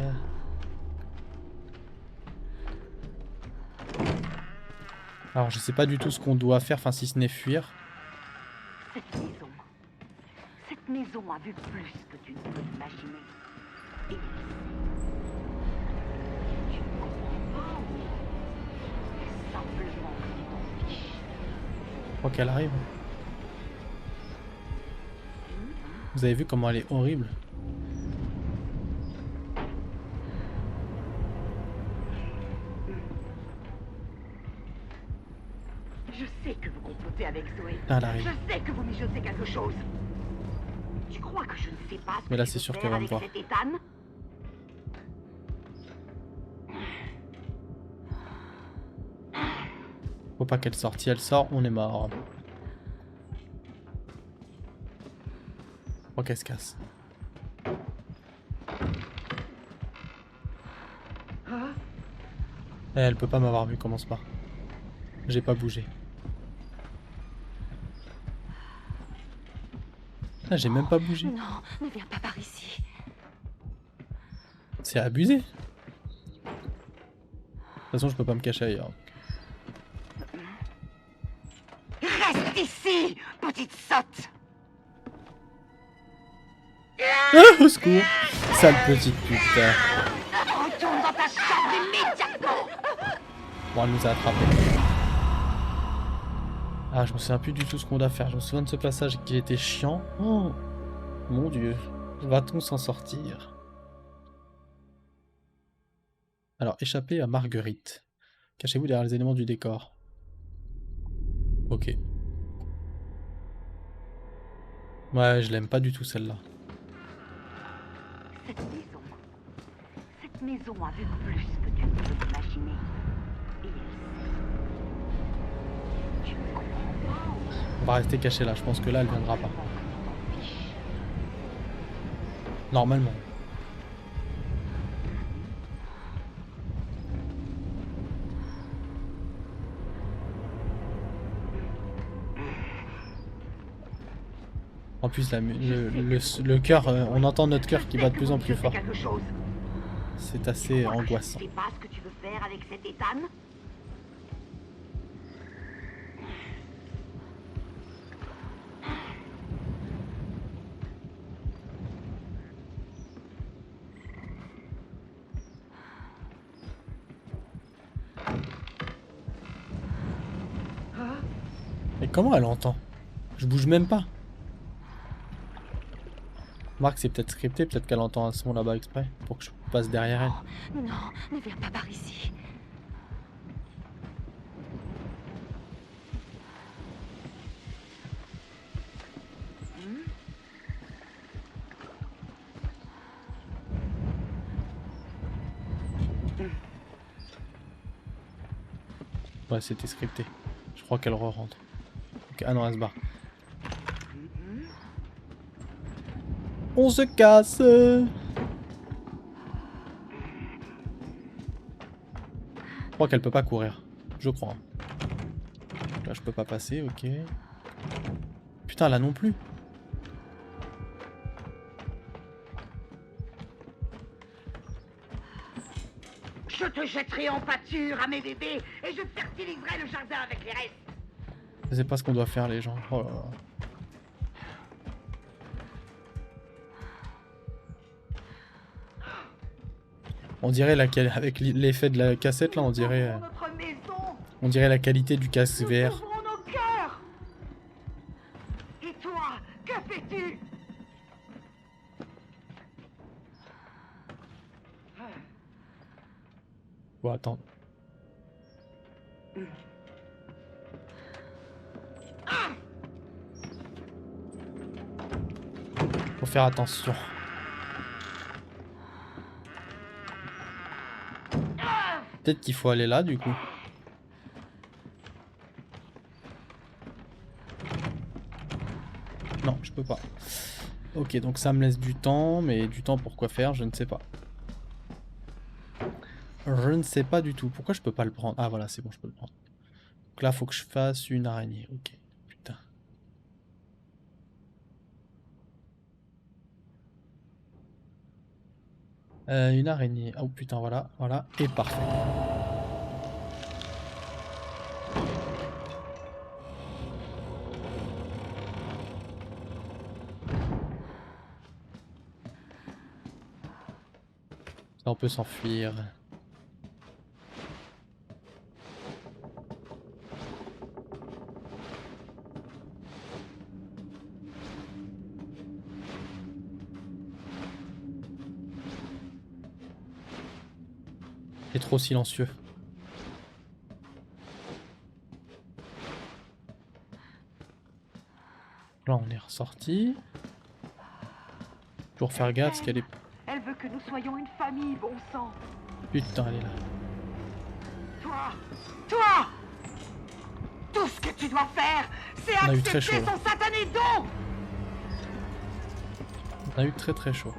Alors je sais pas du tout ce qu'on doit faire, enfin si ce n'est fuir. Cette maison a vu plus que tu ne peux imaginer. Et tu ne comprends pas ou c'est simplement que tu t'en fiches. Je crois qu'elle arrive. Vous avez vu comment elle est horrible? Je sais que vous complotez avec Zoé. Ah, elle arrive. Je sais que vous mijotez quelque chose. Tu crois que je ne sais pas ce Mais là, que c'est tu sûr veux qu'elle faire va me avec voir. cet Ethan? Faut pas qu'elle sorte. Si elle sort, on est mort. Je crois qu'elle se casse. Eh, elle peut pas m'avoir vu, commence pas. J'ai pas bougé. Ah, j'ai même pas bougé. Non, ne viens pas par ici. C'est abusé. De toute façon, je peux pas me cacher ailleurs. Reste ici, petite sotte. Ah, au secours. Sale petite pute. Retourne dans ta chambre immédiatement. Bon, elle nous a attrapés. Ah, je me souviens plus du tout ce qu'on doit faire. Je me souviens de ce passage qui était chiant. Oh, mon dieu. Va-t-on s'en sortir? Alors, échapper à Marguerite. Cachez-vous derrière les éléments du décor. Ok. Ouais, je l'aime pas du tout celle-là. Cette maison a vu plus que tu ne peux imaginer. Et tu ne comprends pas ou On va rester caché là. Je pense que là, elle viendra pas. Normalement. En plus, le cœur, on entend notre cœur qui bat de plus en plus fort. C'est assez angoissant. Tu sais pas ce que tu veux faire avec cet Ethan? Et comment elle entend? Je bouge même pas. Marc, c'est peut-être scripté, peut-être qu'elle entend un son là-bas exprès pour que je passe derrière elle. Non, ne viens pas par ici. Ouais, c'était scripté. Je crois qu'elle re-rentre. Ok, ah non, elle se barre. On se casse. Je crois qu'elle peut pas courir. Je crois. Là, je peux pas passer, ok. Putain, là non plus. Je te jetterai en pâture à mes bébés et je fertiliserai le jardin avec les restes. Je sais pas ce qu'on doit faire, les gens. Oh là là. On dirait avec l'effet de la cassette là, on dirait la qualité du casque VR. Nos cœurs. Et toi, que fais-tu? Bon, attends. Faut faire attention. Peut-être qu'il faut aller là du coup. Non, je peux pas. Ok, donc ça me laisse du temps, mais du temps pour quoi faire, je ne sais pas. Je ne sais pas du tout. Pourquoi je peux pas le prendre? Ah voilà, c'est bon, je peux le prendre. Donc là, faut que je fasse une araignée. Ok, putain. Une araignée. Oh putain, voilà, voilà. Et parfait. Là, on peut s'enfuir. C'est trop silencieux. Là, on est ressorti. Toujours faire gaffe parce qu'elle est... Elle veut que nous soyons une famille, bon sang. Putain, elle est là. Toi Tout ce que tu dois faire, c'est On a eu très accepter chaud, là. son satané don. On a eu très chaud.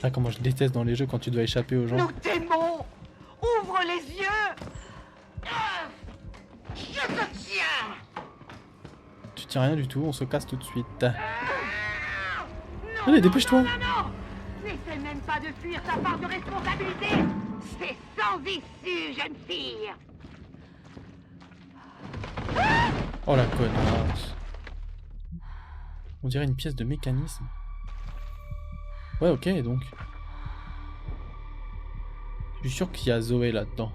Ah, comment je déteste dans les jeux quand tu dois échapper aux gens. Nous t'aimons. Ouvre les yeux. Je te tiens. Tu tiens rien du tout, on se casse tout de suite. Non, Allez, dépêche-toi. non. N'essaie même pas de fuir ta part de responsabilité. C'est sans issue, jeune fille. Oh la connasse. On dirait une pièce de mécanisme. Ouais, ok, donc. Je suis sûr qu'il y a Zoé là-dedans.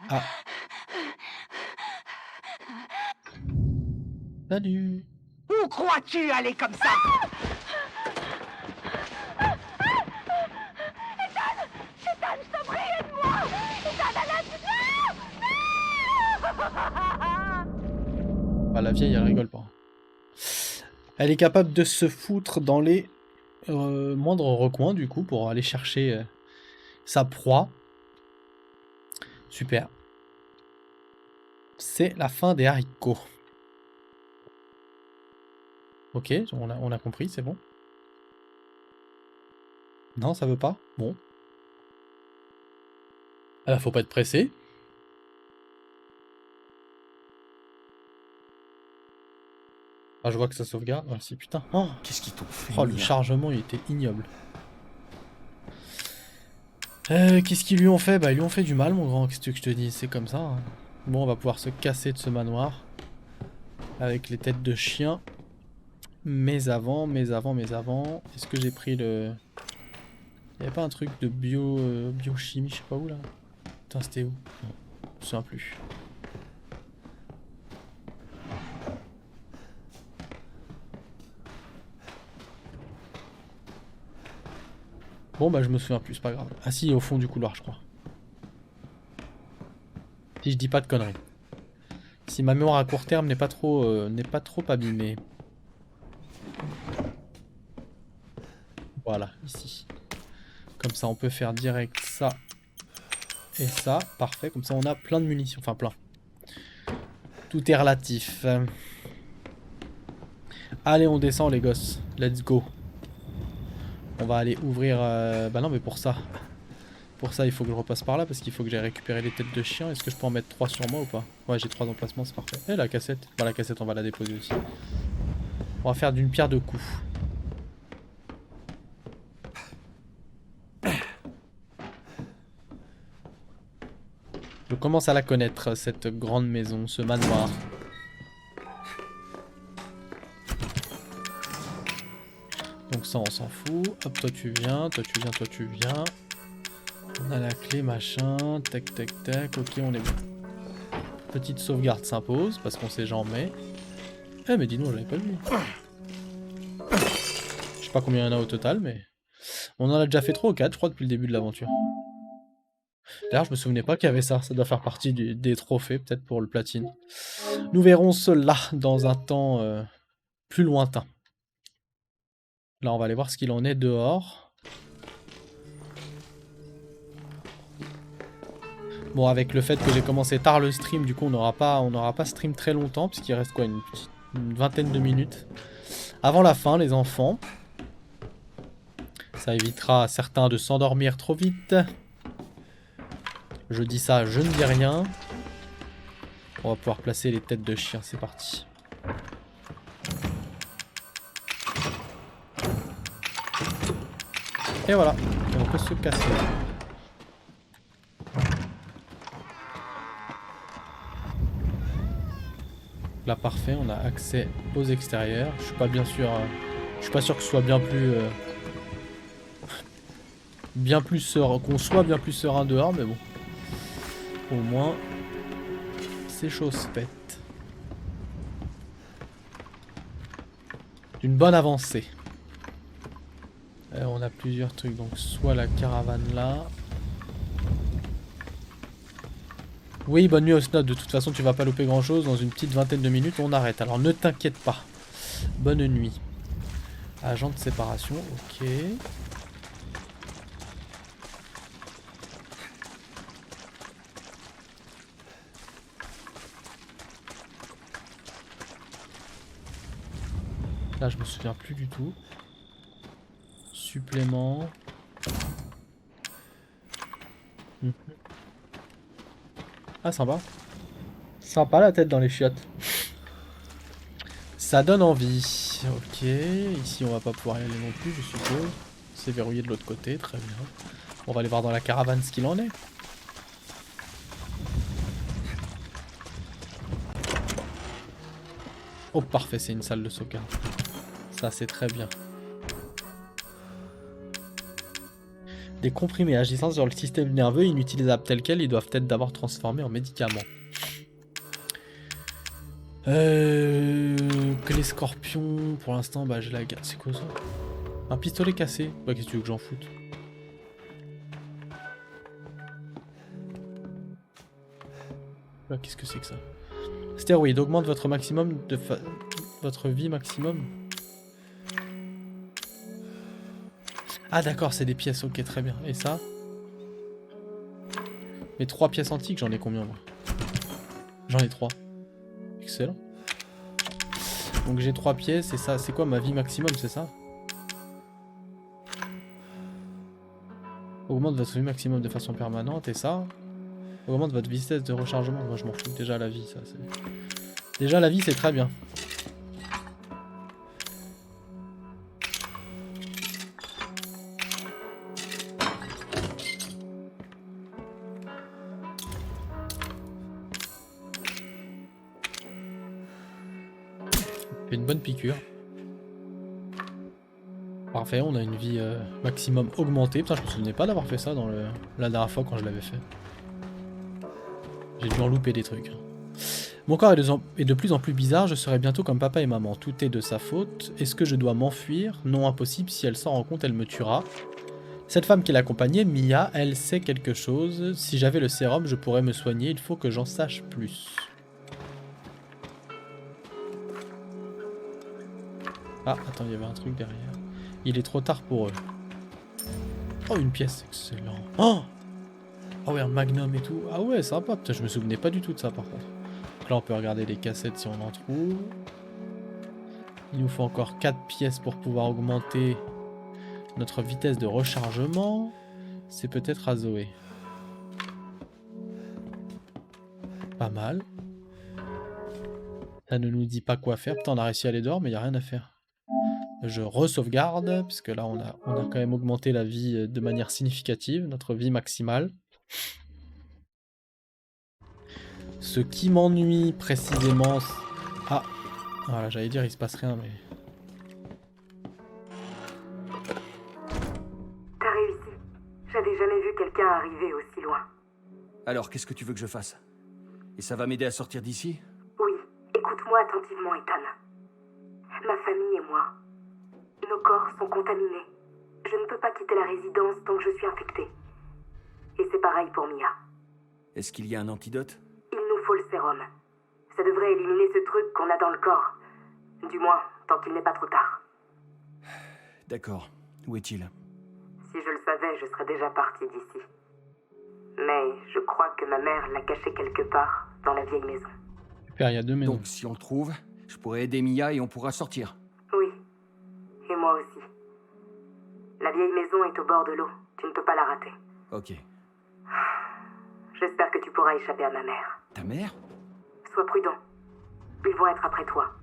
Ah. Salut. Où crois-tu aller comme ça? Ethan, je t'en prie, aide-moi! Ethan, Bah, la vieille, elle rigole pas. Elle est capable de se foutre dans les moindres recoins, du coup, pour aller chercher sa proie. Super. C'est la fin des haricots. Ok, on a compris, c'est bon. Non, ça veut pas? Bon. Ah, faut pas être pressé. Ah, je vois que ça sauvegarde. Ah, si, putain. Oh, Qu'est-ce qu'ils t'ont fait? oh, le chargement, il était ignoble. Qu'est-ce qu'ils lui ont fait? Bah, ils lui ont fait du mal, mon grand. Qu'est-ce que je te dis? C'est comme ça. Hein. Bon, on va pouvoir se casser de ce manoir. Avec les têtes de chien. Mais avant. Est-ce que j'ai pris le... Il n'y avait pas un truc de biochimie, je sais pas où, là? Putain, c'était où? Non, je me souviens plus. Bon bah je me souviens plus, c'est pas grave. Ah si, au fond du couloir je crois. Si je dis pas de conneries. Si ma mémoire à court terme n'est pas trop abîmée. Voilà, ici. Comme ça on peut faire direct ça et ça. Parfait, comme ça on a plein de munitions. Enfin plein. Tout est relatif. Allez, on descend les gosses. Let's go. On va aller ouvrir... Bah non, mais pour ça, il faut que je repasse par là parce qu'il faut que j'aille récupérer les têtes de chien. Est-ce que je peux en mettre 3 sur moi ou pas? Ouais, j'ai 3 emplacements, c'est parfait. Et la cassette? Bah la cassette, on va la déposer aussi. On va faire d'une pierre deux coups. Je commence à la connaître, cette grande maison, ce manoir. Donc ça on s'en fout. Hop, toi tu viens, toi tu viens, toi tu viens. On a la clé, machin. Tac, tac, tac. Ok, on est bon. Petite sauvegarde s'impose parce qu'on sait jamais. Eh mais dis-nous, je l'avais pas vu. Je sais pas combien il y en a au total, mais... On en a déjà fait 3 ou 4, je crois, depuis le début de l'aventure. D'ailleurs, je me souvenais pas qu'il y avait ça. Ça doit faire partie des trophées, peut-être pour le platine. Nous verrons cela dans un temps plus lointain. Là, on va aller voir ce qu'il en est dehors. Bon, avec le fait que j'ai commencé tard le stream, du coup, on n'aura pas stream très longtemps, puisqu'il reste quoi, une vingtaine de minutes avant la fin, les enfants. Ça évitera à certains de s'endormir trop vite. Je dis ça, je ne dis rien. On va pouvoir placer les têtes de chien, c'est parti. Et voilà, et on peut se casser. Là parfait, on a accès aux extérieurs. Je suis pas bien sûr, je suis pas sûr que ce soit bien plus serein, qu'on soit bien plus serein dehors, mais bon, au moins c'est chose faite. Une bonne avancée. On a plusieurs trucs, donc soit la caravane là. Oui, bonne nuit Osnod, de toute façon tu vas pas louper grand chose, dans une petite vingtaine de minutes on arrête, alors ne t'inquiète pas. Bonne nuit. Agent de séparation, ok. Là je me souviens plus du tout. Supplément. Ah sympa. Sympa la tête dans les chiottes. Ça donne envie. Ok, ici on va pas pouvoir y aller non plus je suppose. C'est verrouillé de l'autre côté, très bien. On va aller voir dans la caravane ce qu'il en est. Oh parfait, c'est une salle de sauvegarde. Ça c'est très bien. Des comprimés agissant sur le système nerveux inutilisables tels quels, ils doivent être d'abord transformés en médicaments. Que les scorpions, pour l'instant, bah je la garde. C'est quoi ça? Un pistolet cassé. Bah qu'est-ce que tu veux que j'en foute? Bah, qu'est-ce que c'est que ça? Stéroïde, augmente votre maximum de votre vie maximum. Ah d'accord, c'est des pièces, ok très bien. Et ça? Mais 3 pièces antiques, j'en ai combien moi? J'en ai 3. Excellent. Donc j'ai 3 pièces et ça, c'est quoi ma vie maximum, c'est ça? Augmente votre vie maximum de façon permanente et ça? Augmente votre vitesse de rechargement. Moi je m'en fous, déjà la vie ça c'est... Déjà la vie c'est très bien. Fait une bonne piqûre. Parfait, on a une vie maximum augmentée. Putain, je me souvenais pas d'avoir fait ça dans la dernière fois quand je l'avais fait. J'ai dû en louper des trucs. Mon corps est de plus en plus bizarre, je serai bientôt comme papa et maman. Tout est de sa faute. Est-ce que je dois m'enfuir? Non, impossible, si elle s'en rend compte, elle me tuera. Cette femme qui l'accompagnait, Mia, elle sait quelque chose. Si j'avais le sérum, je pourrais me soigner. Il faut que j'en sache plus. Ah, attends, il y avait un truc derrière. Il est trop tard pour eux. Oh, une pièce, excellent. Oh! Ah ouais, un magnum et tout. Ah ouais, sympa. Putain, je me souvenais pas du tout de ça par contre. Donc là, on peut regarder les cassettes si on en trouve. Il nous faut encore 4 pièces pour pouvoir augmenter notre vitesse de rechargement. C'est peut-être à Zoé. Pas mal. Ça ne nous dit pas quoi faire. Putain, on a réussi à aller dehors, mais il n'y a rien à faire. Je re-sauvegarde, puisque là, on a quand même augmenté la vie de manière significative, notre vie maximale. Ce qui m'ennuie précisément... Ah, voilà, j'allais dire il se passe rien, mais... T'as réussi. J'avais jamais vu quelqu'un arriver aussi loin. Alors, qu'est-ce que tu veux que je fasse? Et ça va m'aider à sortir d'ici? Oui, écoute-moi attentivement, Ethan. Ma famille et moi, nos corps sont contaminés. Je ne peux pas quitter la résidence tant que je suis infectée. Et c'est pareil pour Mia. Est-ce qu'il y a un antidote? Il nous faut le sérum. Ça devrait éliminer ce truc qu'on a dans le corps. Du moins, tant qu'il n'est pas trop tard. D'accord. Où est-il? Si je le savais, je serais déjà partie d'ici. Mais je crois que ma mère l'a caché quelque part dans la vieille maison. Super, il y a 2 maisons. Donc, si on le trouve, je pourrais aider Mia et on pourra sortir. Oui. Et moi aussi. La vieille maison est au bord de l'eau. Tu ne peux pas la rater. Ok. J'espère que tu pourras échapper à ma mère. Ta mère? Sois prudent. Ils vont être après toi.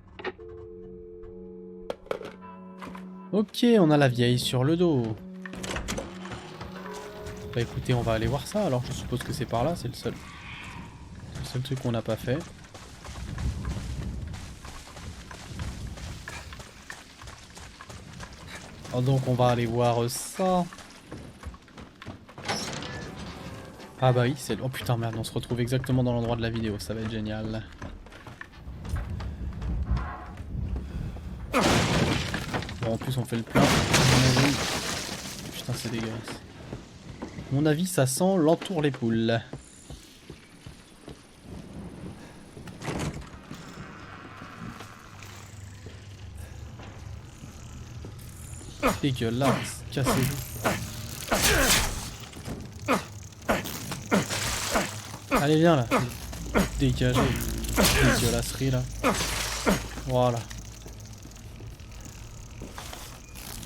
Ok, on a la vieille sur le dos. Bah écoutez, on va aller voir ça. Alors je suppose que c'est par là, c'est le seul truc qu'on n'a pas fait. Oh, donc on va aller voir ça. Ah bah oui, c'est... Oh putain merde, on se retrouve exactement dans l'endroit de la vidéo, ça va être génial. Bon, en plus on fait le plein. Putain, c'est dégueulasse. À mon avis, ça sent l'entour les poules. Dégueulasse, cassez-vous. Allez, viens là. Dégagez. Dégueulasserie là. Voilà.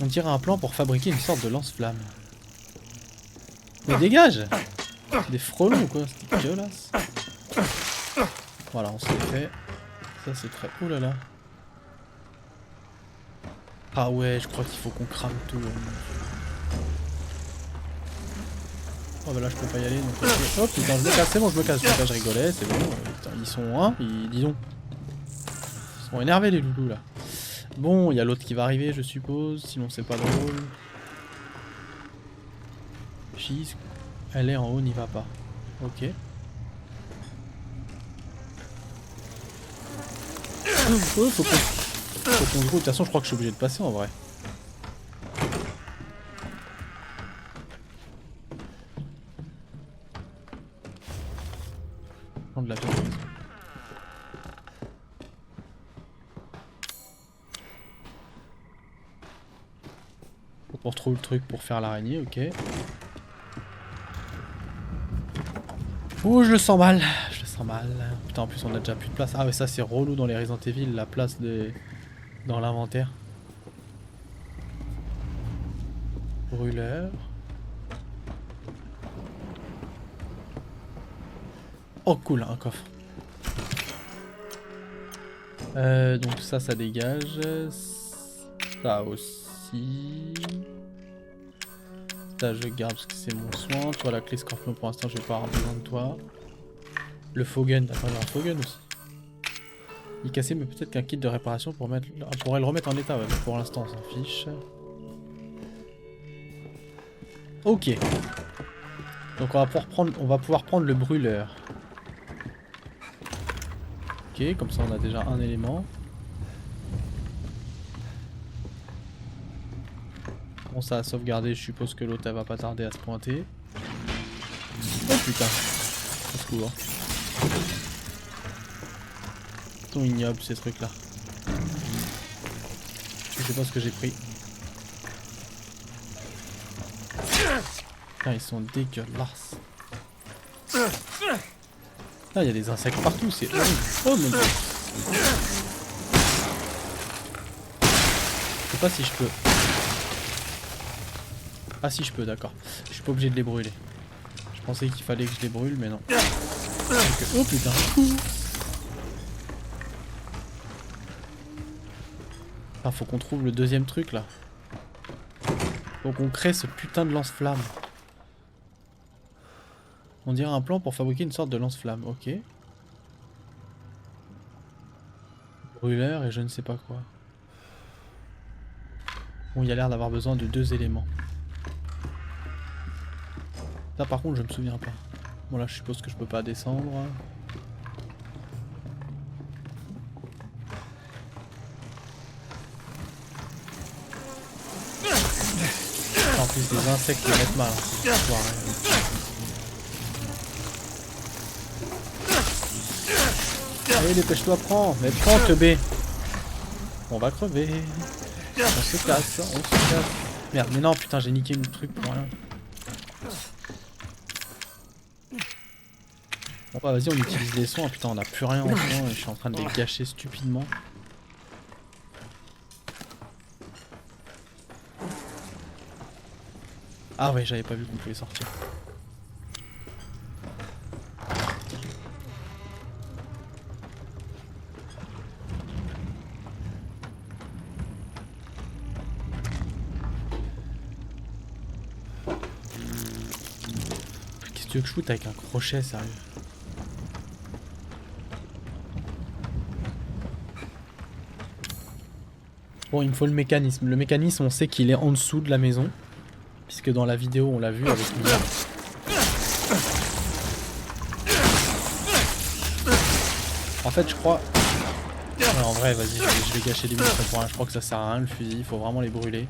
On dirait un plan pour fabriquer une sorte de lance-flamme. Mais dégage! Des frelons ou quoi? C'est dégueulasse. Voilà, on se les fait. Ça c'est très... Ouh là là. Ah ouais, je crois qu'il faut qu'on crame tout. Oh bah là je peux pas y aller donc... Oh putain, je me casse, c'est bon, je me casse, je rigolais, c'est bon. Putain, ils sont... Hein, dis donc. Ils sont énervés les loulous là. Bon, il y a l'autre qui va arriver je suppose, sinon c'est pas drôle. Cheese, elle est en haut, n'y va pas. Ok. Oh, faut qu'on se roule. De toute façon, je crois que je suis obligé de passer en vrai. Prendre la pièce. Faut qu'on retrouve le truc pour faire l'araignée, ok. Ouh, je le sens mal. Je le sens mal. Putain, en plus, on a déjà plus de place. Ah, mais ça, c'est relou dans les Resident Evil, la place de... dans l'inventaire. Brûleur. Oh cool, un coffre. Donc ça dégage. Ça aussi. Ça je garde parce que c'est mon soin. Toi la clé scorpion pour l'instant je vais pas avoir besoin de toi. Le faux gun, attends, j'ai un faux gun aussi. Il est cassé mais peut-être qu'un kit de réparation pourrait le remettre en état, ouais, mais pour l'instant on s'en fiche. Ok. Donc on va pouvoir prendre le brûleur. Ok, comme ça on a déjà un élément. Bon, ça a sauvegardé, je suppose que l'autre elle va pas tarder à se pointer. Oh putain, au secours. Ils sont ignobles ces trucs là. Je sais pas ce que j'ai pris. Putain, ils sont dégueulasses. Là, il y a des insectes partout, c'est horrible. Oh mon dieu. Je sais pas si je peux. Ah si je peux, d'accord. Je suis pas obligé de les brûler. Je pensais qu'il fallait que je les brûle, mais non. Donc, oh putain. Ah, faut qu'on trouve le deuxième truc là. Faut qu'on crée ce putain de lance-flamme. On dirait un plan pour fabriquer une sorte de lance-flamme, ok. Brûleur et je ne sais pas quoi. Bon, il y a l'air d'avoir besoin de 2 éléments. Ça par contre je me souviens pas. Bon là je suppose que je peux pas descendre. En plus des insectes qui mettent mal. Allez dépêche-toi, prends. Mais prends teubé. On va crever. On se casse, on se casse. Merde, mais non putain j'ai niqué le truc pour rien. Bon bah vas-y on utilise les soins, putain on a plus rien en soins et je suis en train de les gâcher stupidement. Ah ouais j'avais pas vu qu'on pouvait sortir. Qu'est-ce que tu veux que je foute avec un crochet sérieux? Bon, il me faut le mécanisme. Le mécanisme, on sait qu'il est en dessous de la maison. Puisque dans la vidéo, on l'a vu avec Mia. En fait, je crois... Ouais, en vrai, vas-y, je vais gâcher les munitions pour rien. Je crois que ça sert à rien, le fusil. Il faut vraiment les brûler.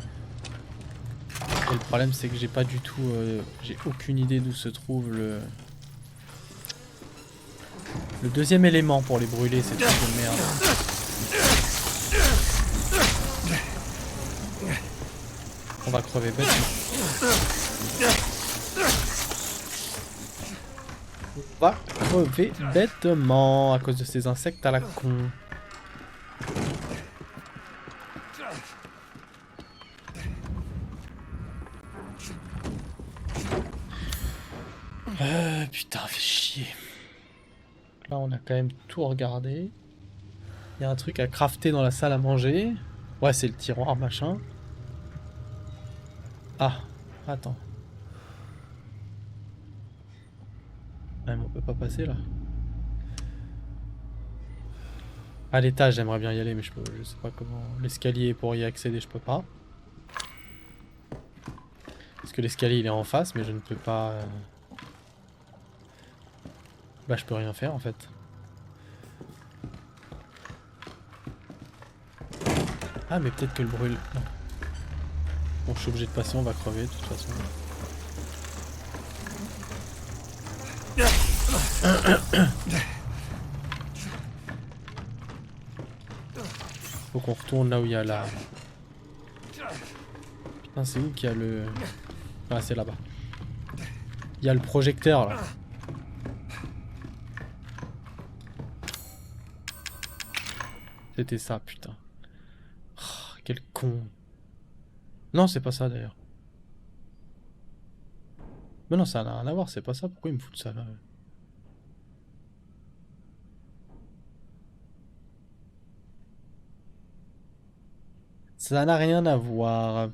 Et le problème, c'est que j'ai pas du tout... j'ai aucune idée d'où se trouve le... Le deuxième élément pour les brûler, c'est trucs de merde. On va crever bêtement. On va crever bêtement à cause de ces insectes à la con. Putain, fait chier. Là, on a quand même tout regardé. Il y a un truc à crafter dans la salle à manger. Ouais, c'est le tiroir, machin. Ah, attends. Ah, mais on peut pas passer là. À l'étage, j'aimerais bien y aller, mais je sais pas comment. L'escalier pour y accéder, je peux pas. Parce que l'escalier il est en face, mais je ne peux pas. Bah, je peux rien faire en fait. Ah, mais peut-être que le brûle. Non. Bon, je suis obligé de passer, on va crever de toute façon. Faut qu'on retourne là où il y a la... Putain, c'est où qu'il y a le... Ah, c'est là-bas. Il y a le projecteur là. C'était ça, putain. Oh, quel con. Non, c'est pas ça d'ailleurs. Mais non, ça n'a rien à voir, c'est pas ça. Pourquoi ils me foutent ça là? Ça n'a rien à voir.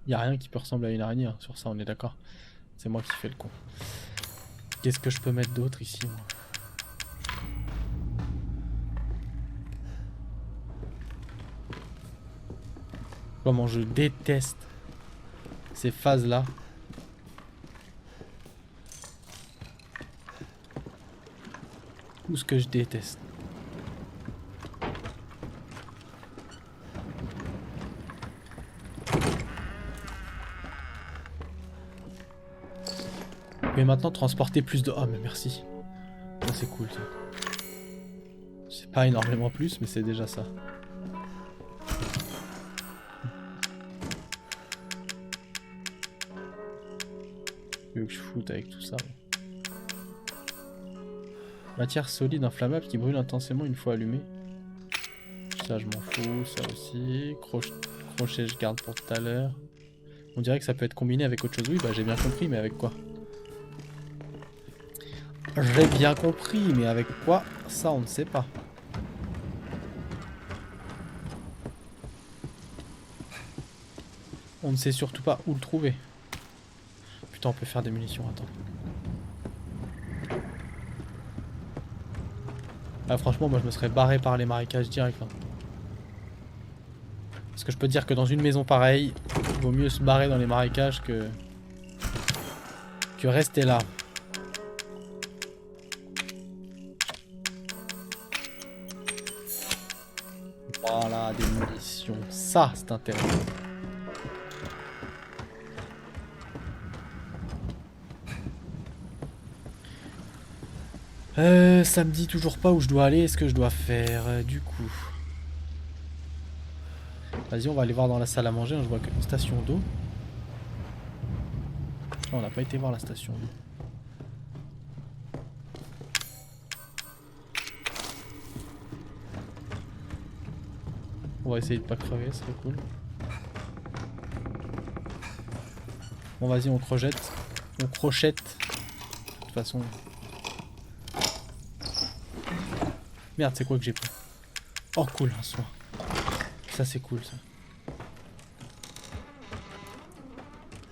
Il n'y a rien qui peut ressembler à une araignée, hein. Sur ça on est d'accord. C'est moi qui fais le con. Qu'est-ce que je peux mettre d'autre ici, moi? Comment je déteste ces phases-là. Tout ce que je déteste. Mais maintenant transporter plus de... Oh mais merci. Ça c'est cool ça. C'est pas énormément plus mais c'est déjà ça. Que je foute avec tout ça. Matière solide inflammable qui brûle intensément une fois allumée. Ça je m'en fous, ça aussi. Crochet je garde pour tout à l'heure. On dirait que ça peut être combiné avec autre chose. Oui bah j'ai bien compris mais avec quoi? J'ai bien compris mais avec quoi? Ça on ne sait pas. On ne sait surtout pas où le trouver. Putain on peut faire des munitions, attends. Ah, franchement, moi je me serais barré par les marécages direct. Hein. Parce que je peux te dire que dans une maison pareille, il vaut mieux se barrer dans les marécages que rester là. Voilà, des munitions. Ça, c'est intéressant. Ça me dit toujours pas où je dois aller et ce que je dois faire, du coup. Vas-y, on va aller voir dans la salle à manger, hein, je vois que une station d'eau. Oh, on n'a pas été voir la station d'eau. On va essayer de pas crever, ce serait cool. Bon, vas-y, on crochette. On crochette. De toute façon... Merde, c'est quoi que j'ai pris? Oh cool, un soin. Ça c'est cool ça.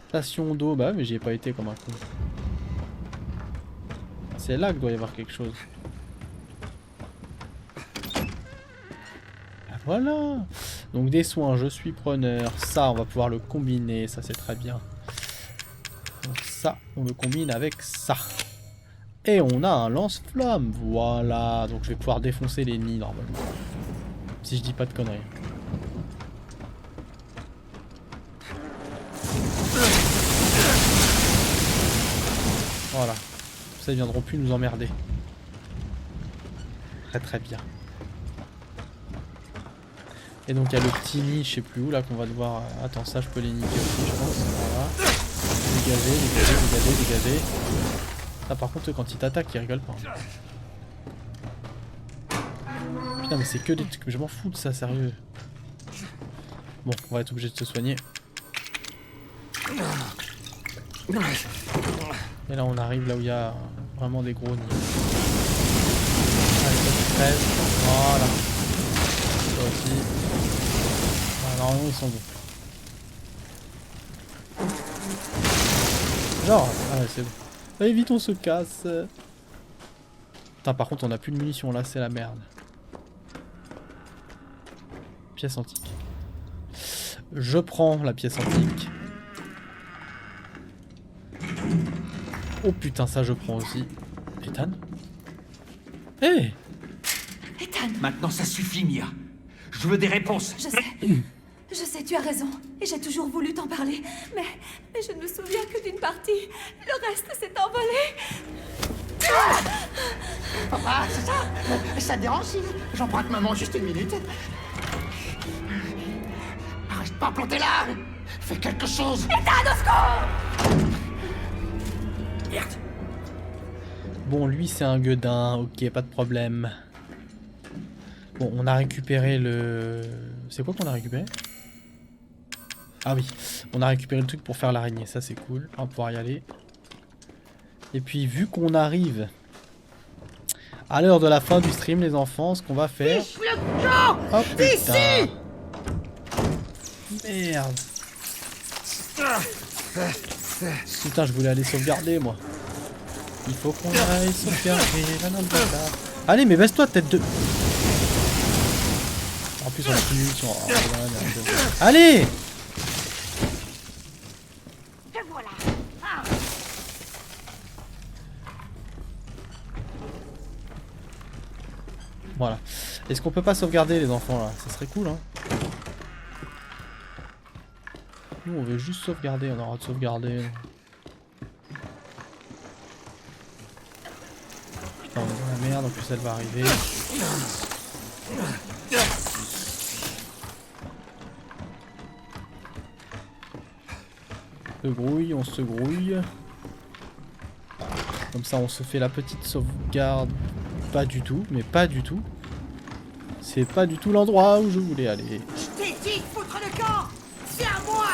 Station d'eau, bah mais j'y ai pas été comme un con. C'est là que doit y avoir quelque chose. Voilà. Donc des soins, je suis preneur. Ça, on va pouvoir le combiner. Ça, c'est très bien. Donc ça, on le combine avec ça. Et on a un lance-flamme. Voilà. Donc je vais pouvoir défoncer les nids normalement. Si je dis pas de conneries. Voilà. Ça, ils viendront plus nous emmerder. Très très bien. Et donc il y a le petit nid, je sais plus où là qu'on va devoir... Attends, ça je peux les niquer aussi, je pense. Voilà. Dégager. Ah, par contre, quand il t'attaque, il rigole pas. Putain, mais c'est que des trucs. Je m'en fous de ça, sérieux. Bon, on va être obligé de se soigner. Et là, on arrive là où il y a vraiment des gros nids. Allez, ça se crève. Voilà. Ça aussi. Ah, normalement, ils sont bons. Genre, ah ouais, c'est bon. Allez, vite, on se casse. Putain, par contre, on a plus de munitions là, c'est la merde. Pièce antique. Je prends la pièce antique. Oh putain, ça je prends aussi. Ethan? Hé hey. Ethan, Maintenant, ça suffit, Mia. Je veux des réponses. je sais, tu as raison. Et j'ai toujours voulu t'en parler. Mais je ne me souviens que d'une partie. Le reste s'est envolé. Papa, c'est ça? Ça te dérange si j'emprunte maman juste une minute? Reste pas planté là! Fais quelque chose! Ethan, au secours! Merde! Bon, lui c'est un gueudin, ok, pas de problème. Bon, on a récupéré le... C'est quoi qu'on a récupéré? Ah oui, on a récupéré le truc pour faire l'araignée, ça c'est cool, on va pouvoir y aller. Et puis vu qu'on arrive à l'heure de la fin du stream les enfants, ce qu'on va faire... Oh putain! Merde! Putain, je voulais aller sauvegarder moi. Il faut qu'on aille sauvegarder. Allez, mais baisse-toi tête de... En plus on a plus de munitions. Oh, merde. Allez! Te voilà. Ah. Voilà. Est-ce qu'on peut pas sauvegarder les enfants là? Ça serait cool hein. Nous on veut juste sauvegarder, on aura de sauvegarder. Putain, on est dans la merde, en plus elle va arriver. Se grouille, on se grouille. Comme ça on se fait la petite sauvegarde. Pas du tout, mais pas du tout. C'est pas du tout l'endroit où je voulais aller. Je t'ai dit de foutre le camp! C'est à moi!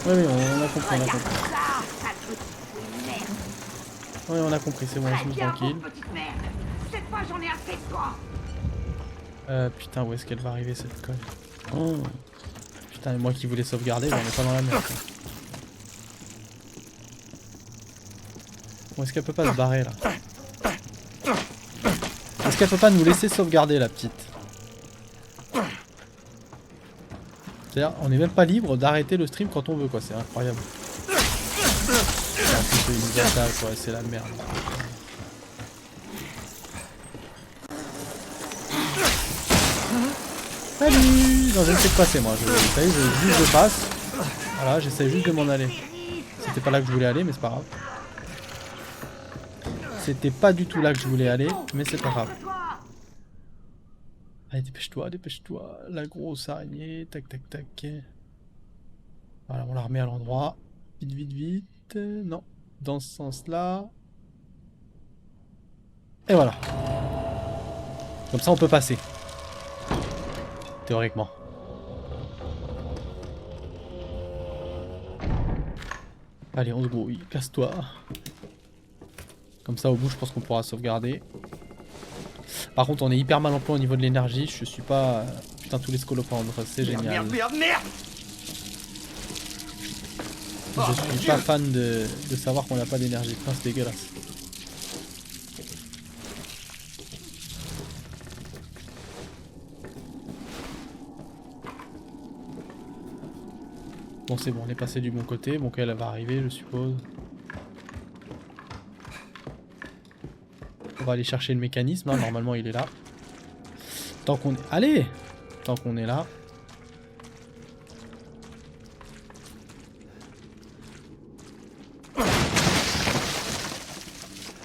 Oui, on a compris, on a compris. Ça, ça te fout une merde. Oui, on a compris, c'est bon, Très laisse-nous bien, tranquille. pauvre petite merde. Cette fois, j'en ai assez de toi. Putain, où est-ce qu'elle va arriver cette conne? Oh. Putain, et moi qui voulais sauvegarder, on est pas dans la merde. Quoi. Bon, est-ce qu'elle peut pas se barrer là? Est-ce qu'elle peut pas nous laisser sauvegarder la petite? C'est-à-dire, on est même pas libre d'arrêter le stream quand on veut quoi, c'est incroyable. En plus, ils nous attaquent, quoi, c'est la merde. Salut! Non, je ne sais pas passer moi, ça y est, je passe. Voilà, j'essaie juste de m'en aller. C'était pas là que je voulais aller, mais c'est pas grave. C'était pas du tout là que je voulais aller, mais c'est pas grave. Allez, dépêche-toi, dépêche-toi. La grosse araignée, tac, tac, tac. Voilà, on la remet à l'endroit. Vite, vite, vite. Non, dans ce sens-là. Et voilà. Comme ça, on peut passer. Théoriquement. Allez, on se grouille. Casse-toi. Comme ça, au bout, je pense qu'on pourra sauvegarder. Par contre, on est hyper mal en point au niveau de l'énergie. Je suis pas... Putain, tous les scolopendres, c'est génial. Merde! Je suis pas fan de savoir qu'on n'a pas d'énergie. Putain, c'est dégueulasse. Bon, c'est bon, on est passé du bon côté. Bon, elle va arriver, je suppose. On va aller chercher le mécanisme, hein. Normalement il est là. Tant qu'on est... Allez! Tant qu'on est là. Je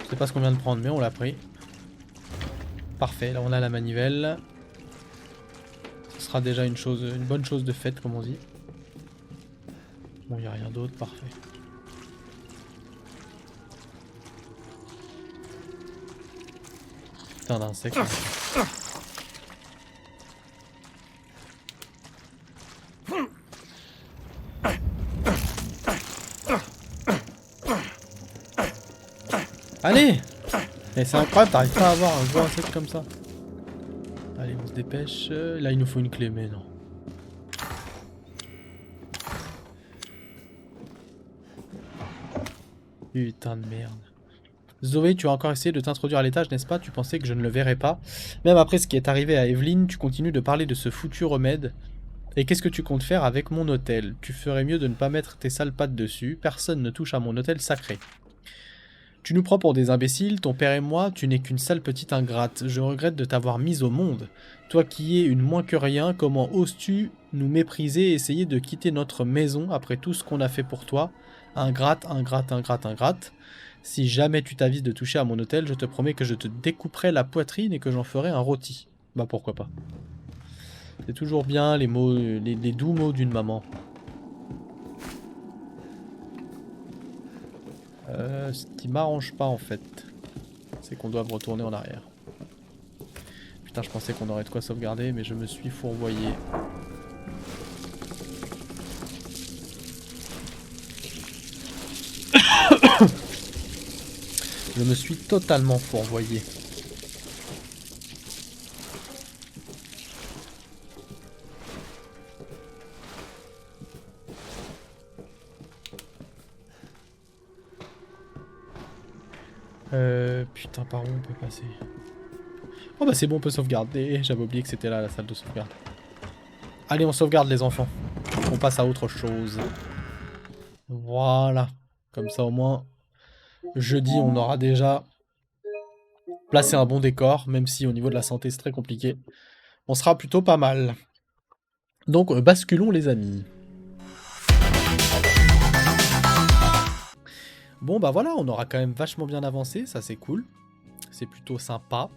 sais pas ce qu'on vient de prendre, mais on l'a pris. Parfait, là on a la manivelle. Ce sera déjà une bonne chose de faite, comme on dit. Bon, il n'y a rien d'autre, parfait. Putain d'insecte. Allez! Et c'est incroyable, t'arrives pas à avoir un gros insecte comme ça. Allez, on se dépêche. Là, il nous faut une clé, mais non. Putain de merde. Zoé, tu as encore essayé de t'introduire à l'étage, n'est-ce pas? Tu pensais que je ne le verrais pas. Même après ce qui est arrivé à Evelyn, tu continues de parler de ce foutu remède. Et qu'est-ce que tu comptes faire avec mon hôtel? Tu ferais mieux de ne pas mettre tes sales pattes dessus. Personne ne touche à mon hôtel sacré. Tu nous prends pour des imbéciles, ton père et moi, tu n'es qu'une sale petite ingrate. Je regrette de t'avoir mise au monde. Toi qui es une moins que rien, comment oses-tu nous mépriser et essayer de quitter notre maison après tout ce qu'on a fait pour toi? Ingrate, ingrate, ingrate, ingrate. Si jamais tu t'avises de toucher à mon hôtel, je te promets que je te découperai la poitrine et que j'en ferai un rôti. Bah pourquoi pas. C'est toujours bien les mots, les doux mots d'une maman. Ce qui m'arrange pas en fait, c'est qu'on doit retourner en arrière. Putain, je pensais qu'on aurait de quoi sauvegarder, mais je me suis fourvoyé. Je me suis totalement fourvoyé. Putain, par où on peut passer? Oh bah c'est bon, on peut sauvegarder. J'avais oublié que c'était là la salle de sauvegarde. Allez, on sauvegarde les enfants. On passe à autre chose. Voilà. Comme ça au moins, jeudi on aura déjà placé un bon décor. Même si au niveau de la santé c'est très compliqué. On sera plutôt pas mal. Donc basculons les amis. Bon bah voilà, on aura quand même vachement bien avancé, ça c'est cool. C'est plutôt sympa.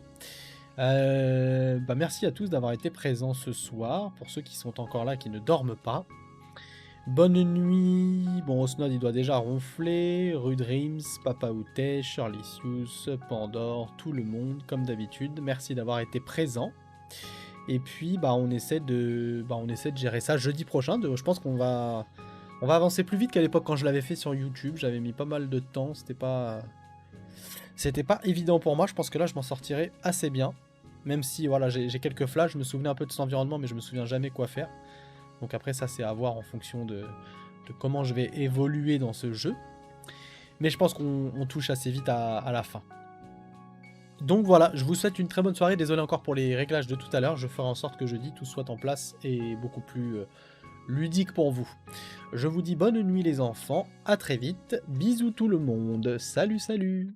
Bah merci à tous d'avoir été présents ce soir. Pour ceux qui sont encore là, qui ne dorment pas. Bonne nuit. Bon, Osnod il doit déjà ronfler. Rudreams, Papa Outé, Shirleysius, Pandore, tout le monde comme d'habitude. Merci d'avoir été présents. Et puis bah on essaie de gérer ça jeudi prochain. Je pense qu'on va avancer plus vite qu'à l'époque quand je l'avais fait sur YouTube. J'avais mis pas mal de temps, c'était pas évident pour moi. Je pense que là je m'en sortirai assez bien. Même si voilà, j'ai quelques flashs, je me souvenais un peu de cet environnement, mais je me souviens jamais quoi faire. Donc après ça c'est à voir en fonction de comment je vais évoluer dans ce jeu. Mais je pense qu'on touche assez vite à la fin. Donc voilà, je vous souhaite une très bonne soirée. Désolé encore pour les réglages de tout à l'heure. Je ferai en sorte que jeudi tout soit en place et beaucoup plus ludique pour vous. Je vous dis bonne nuit les enfants, à très vite. Bisous tout le monde. Salut, salut.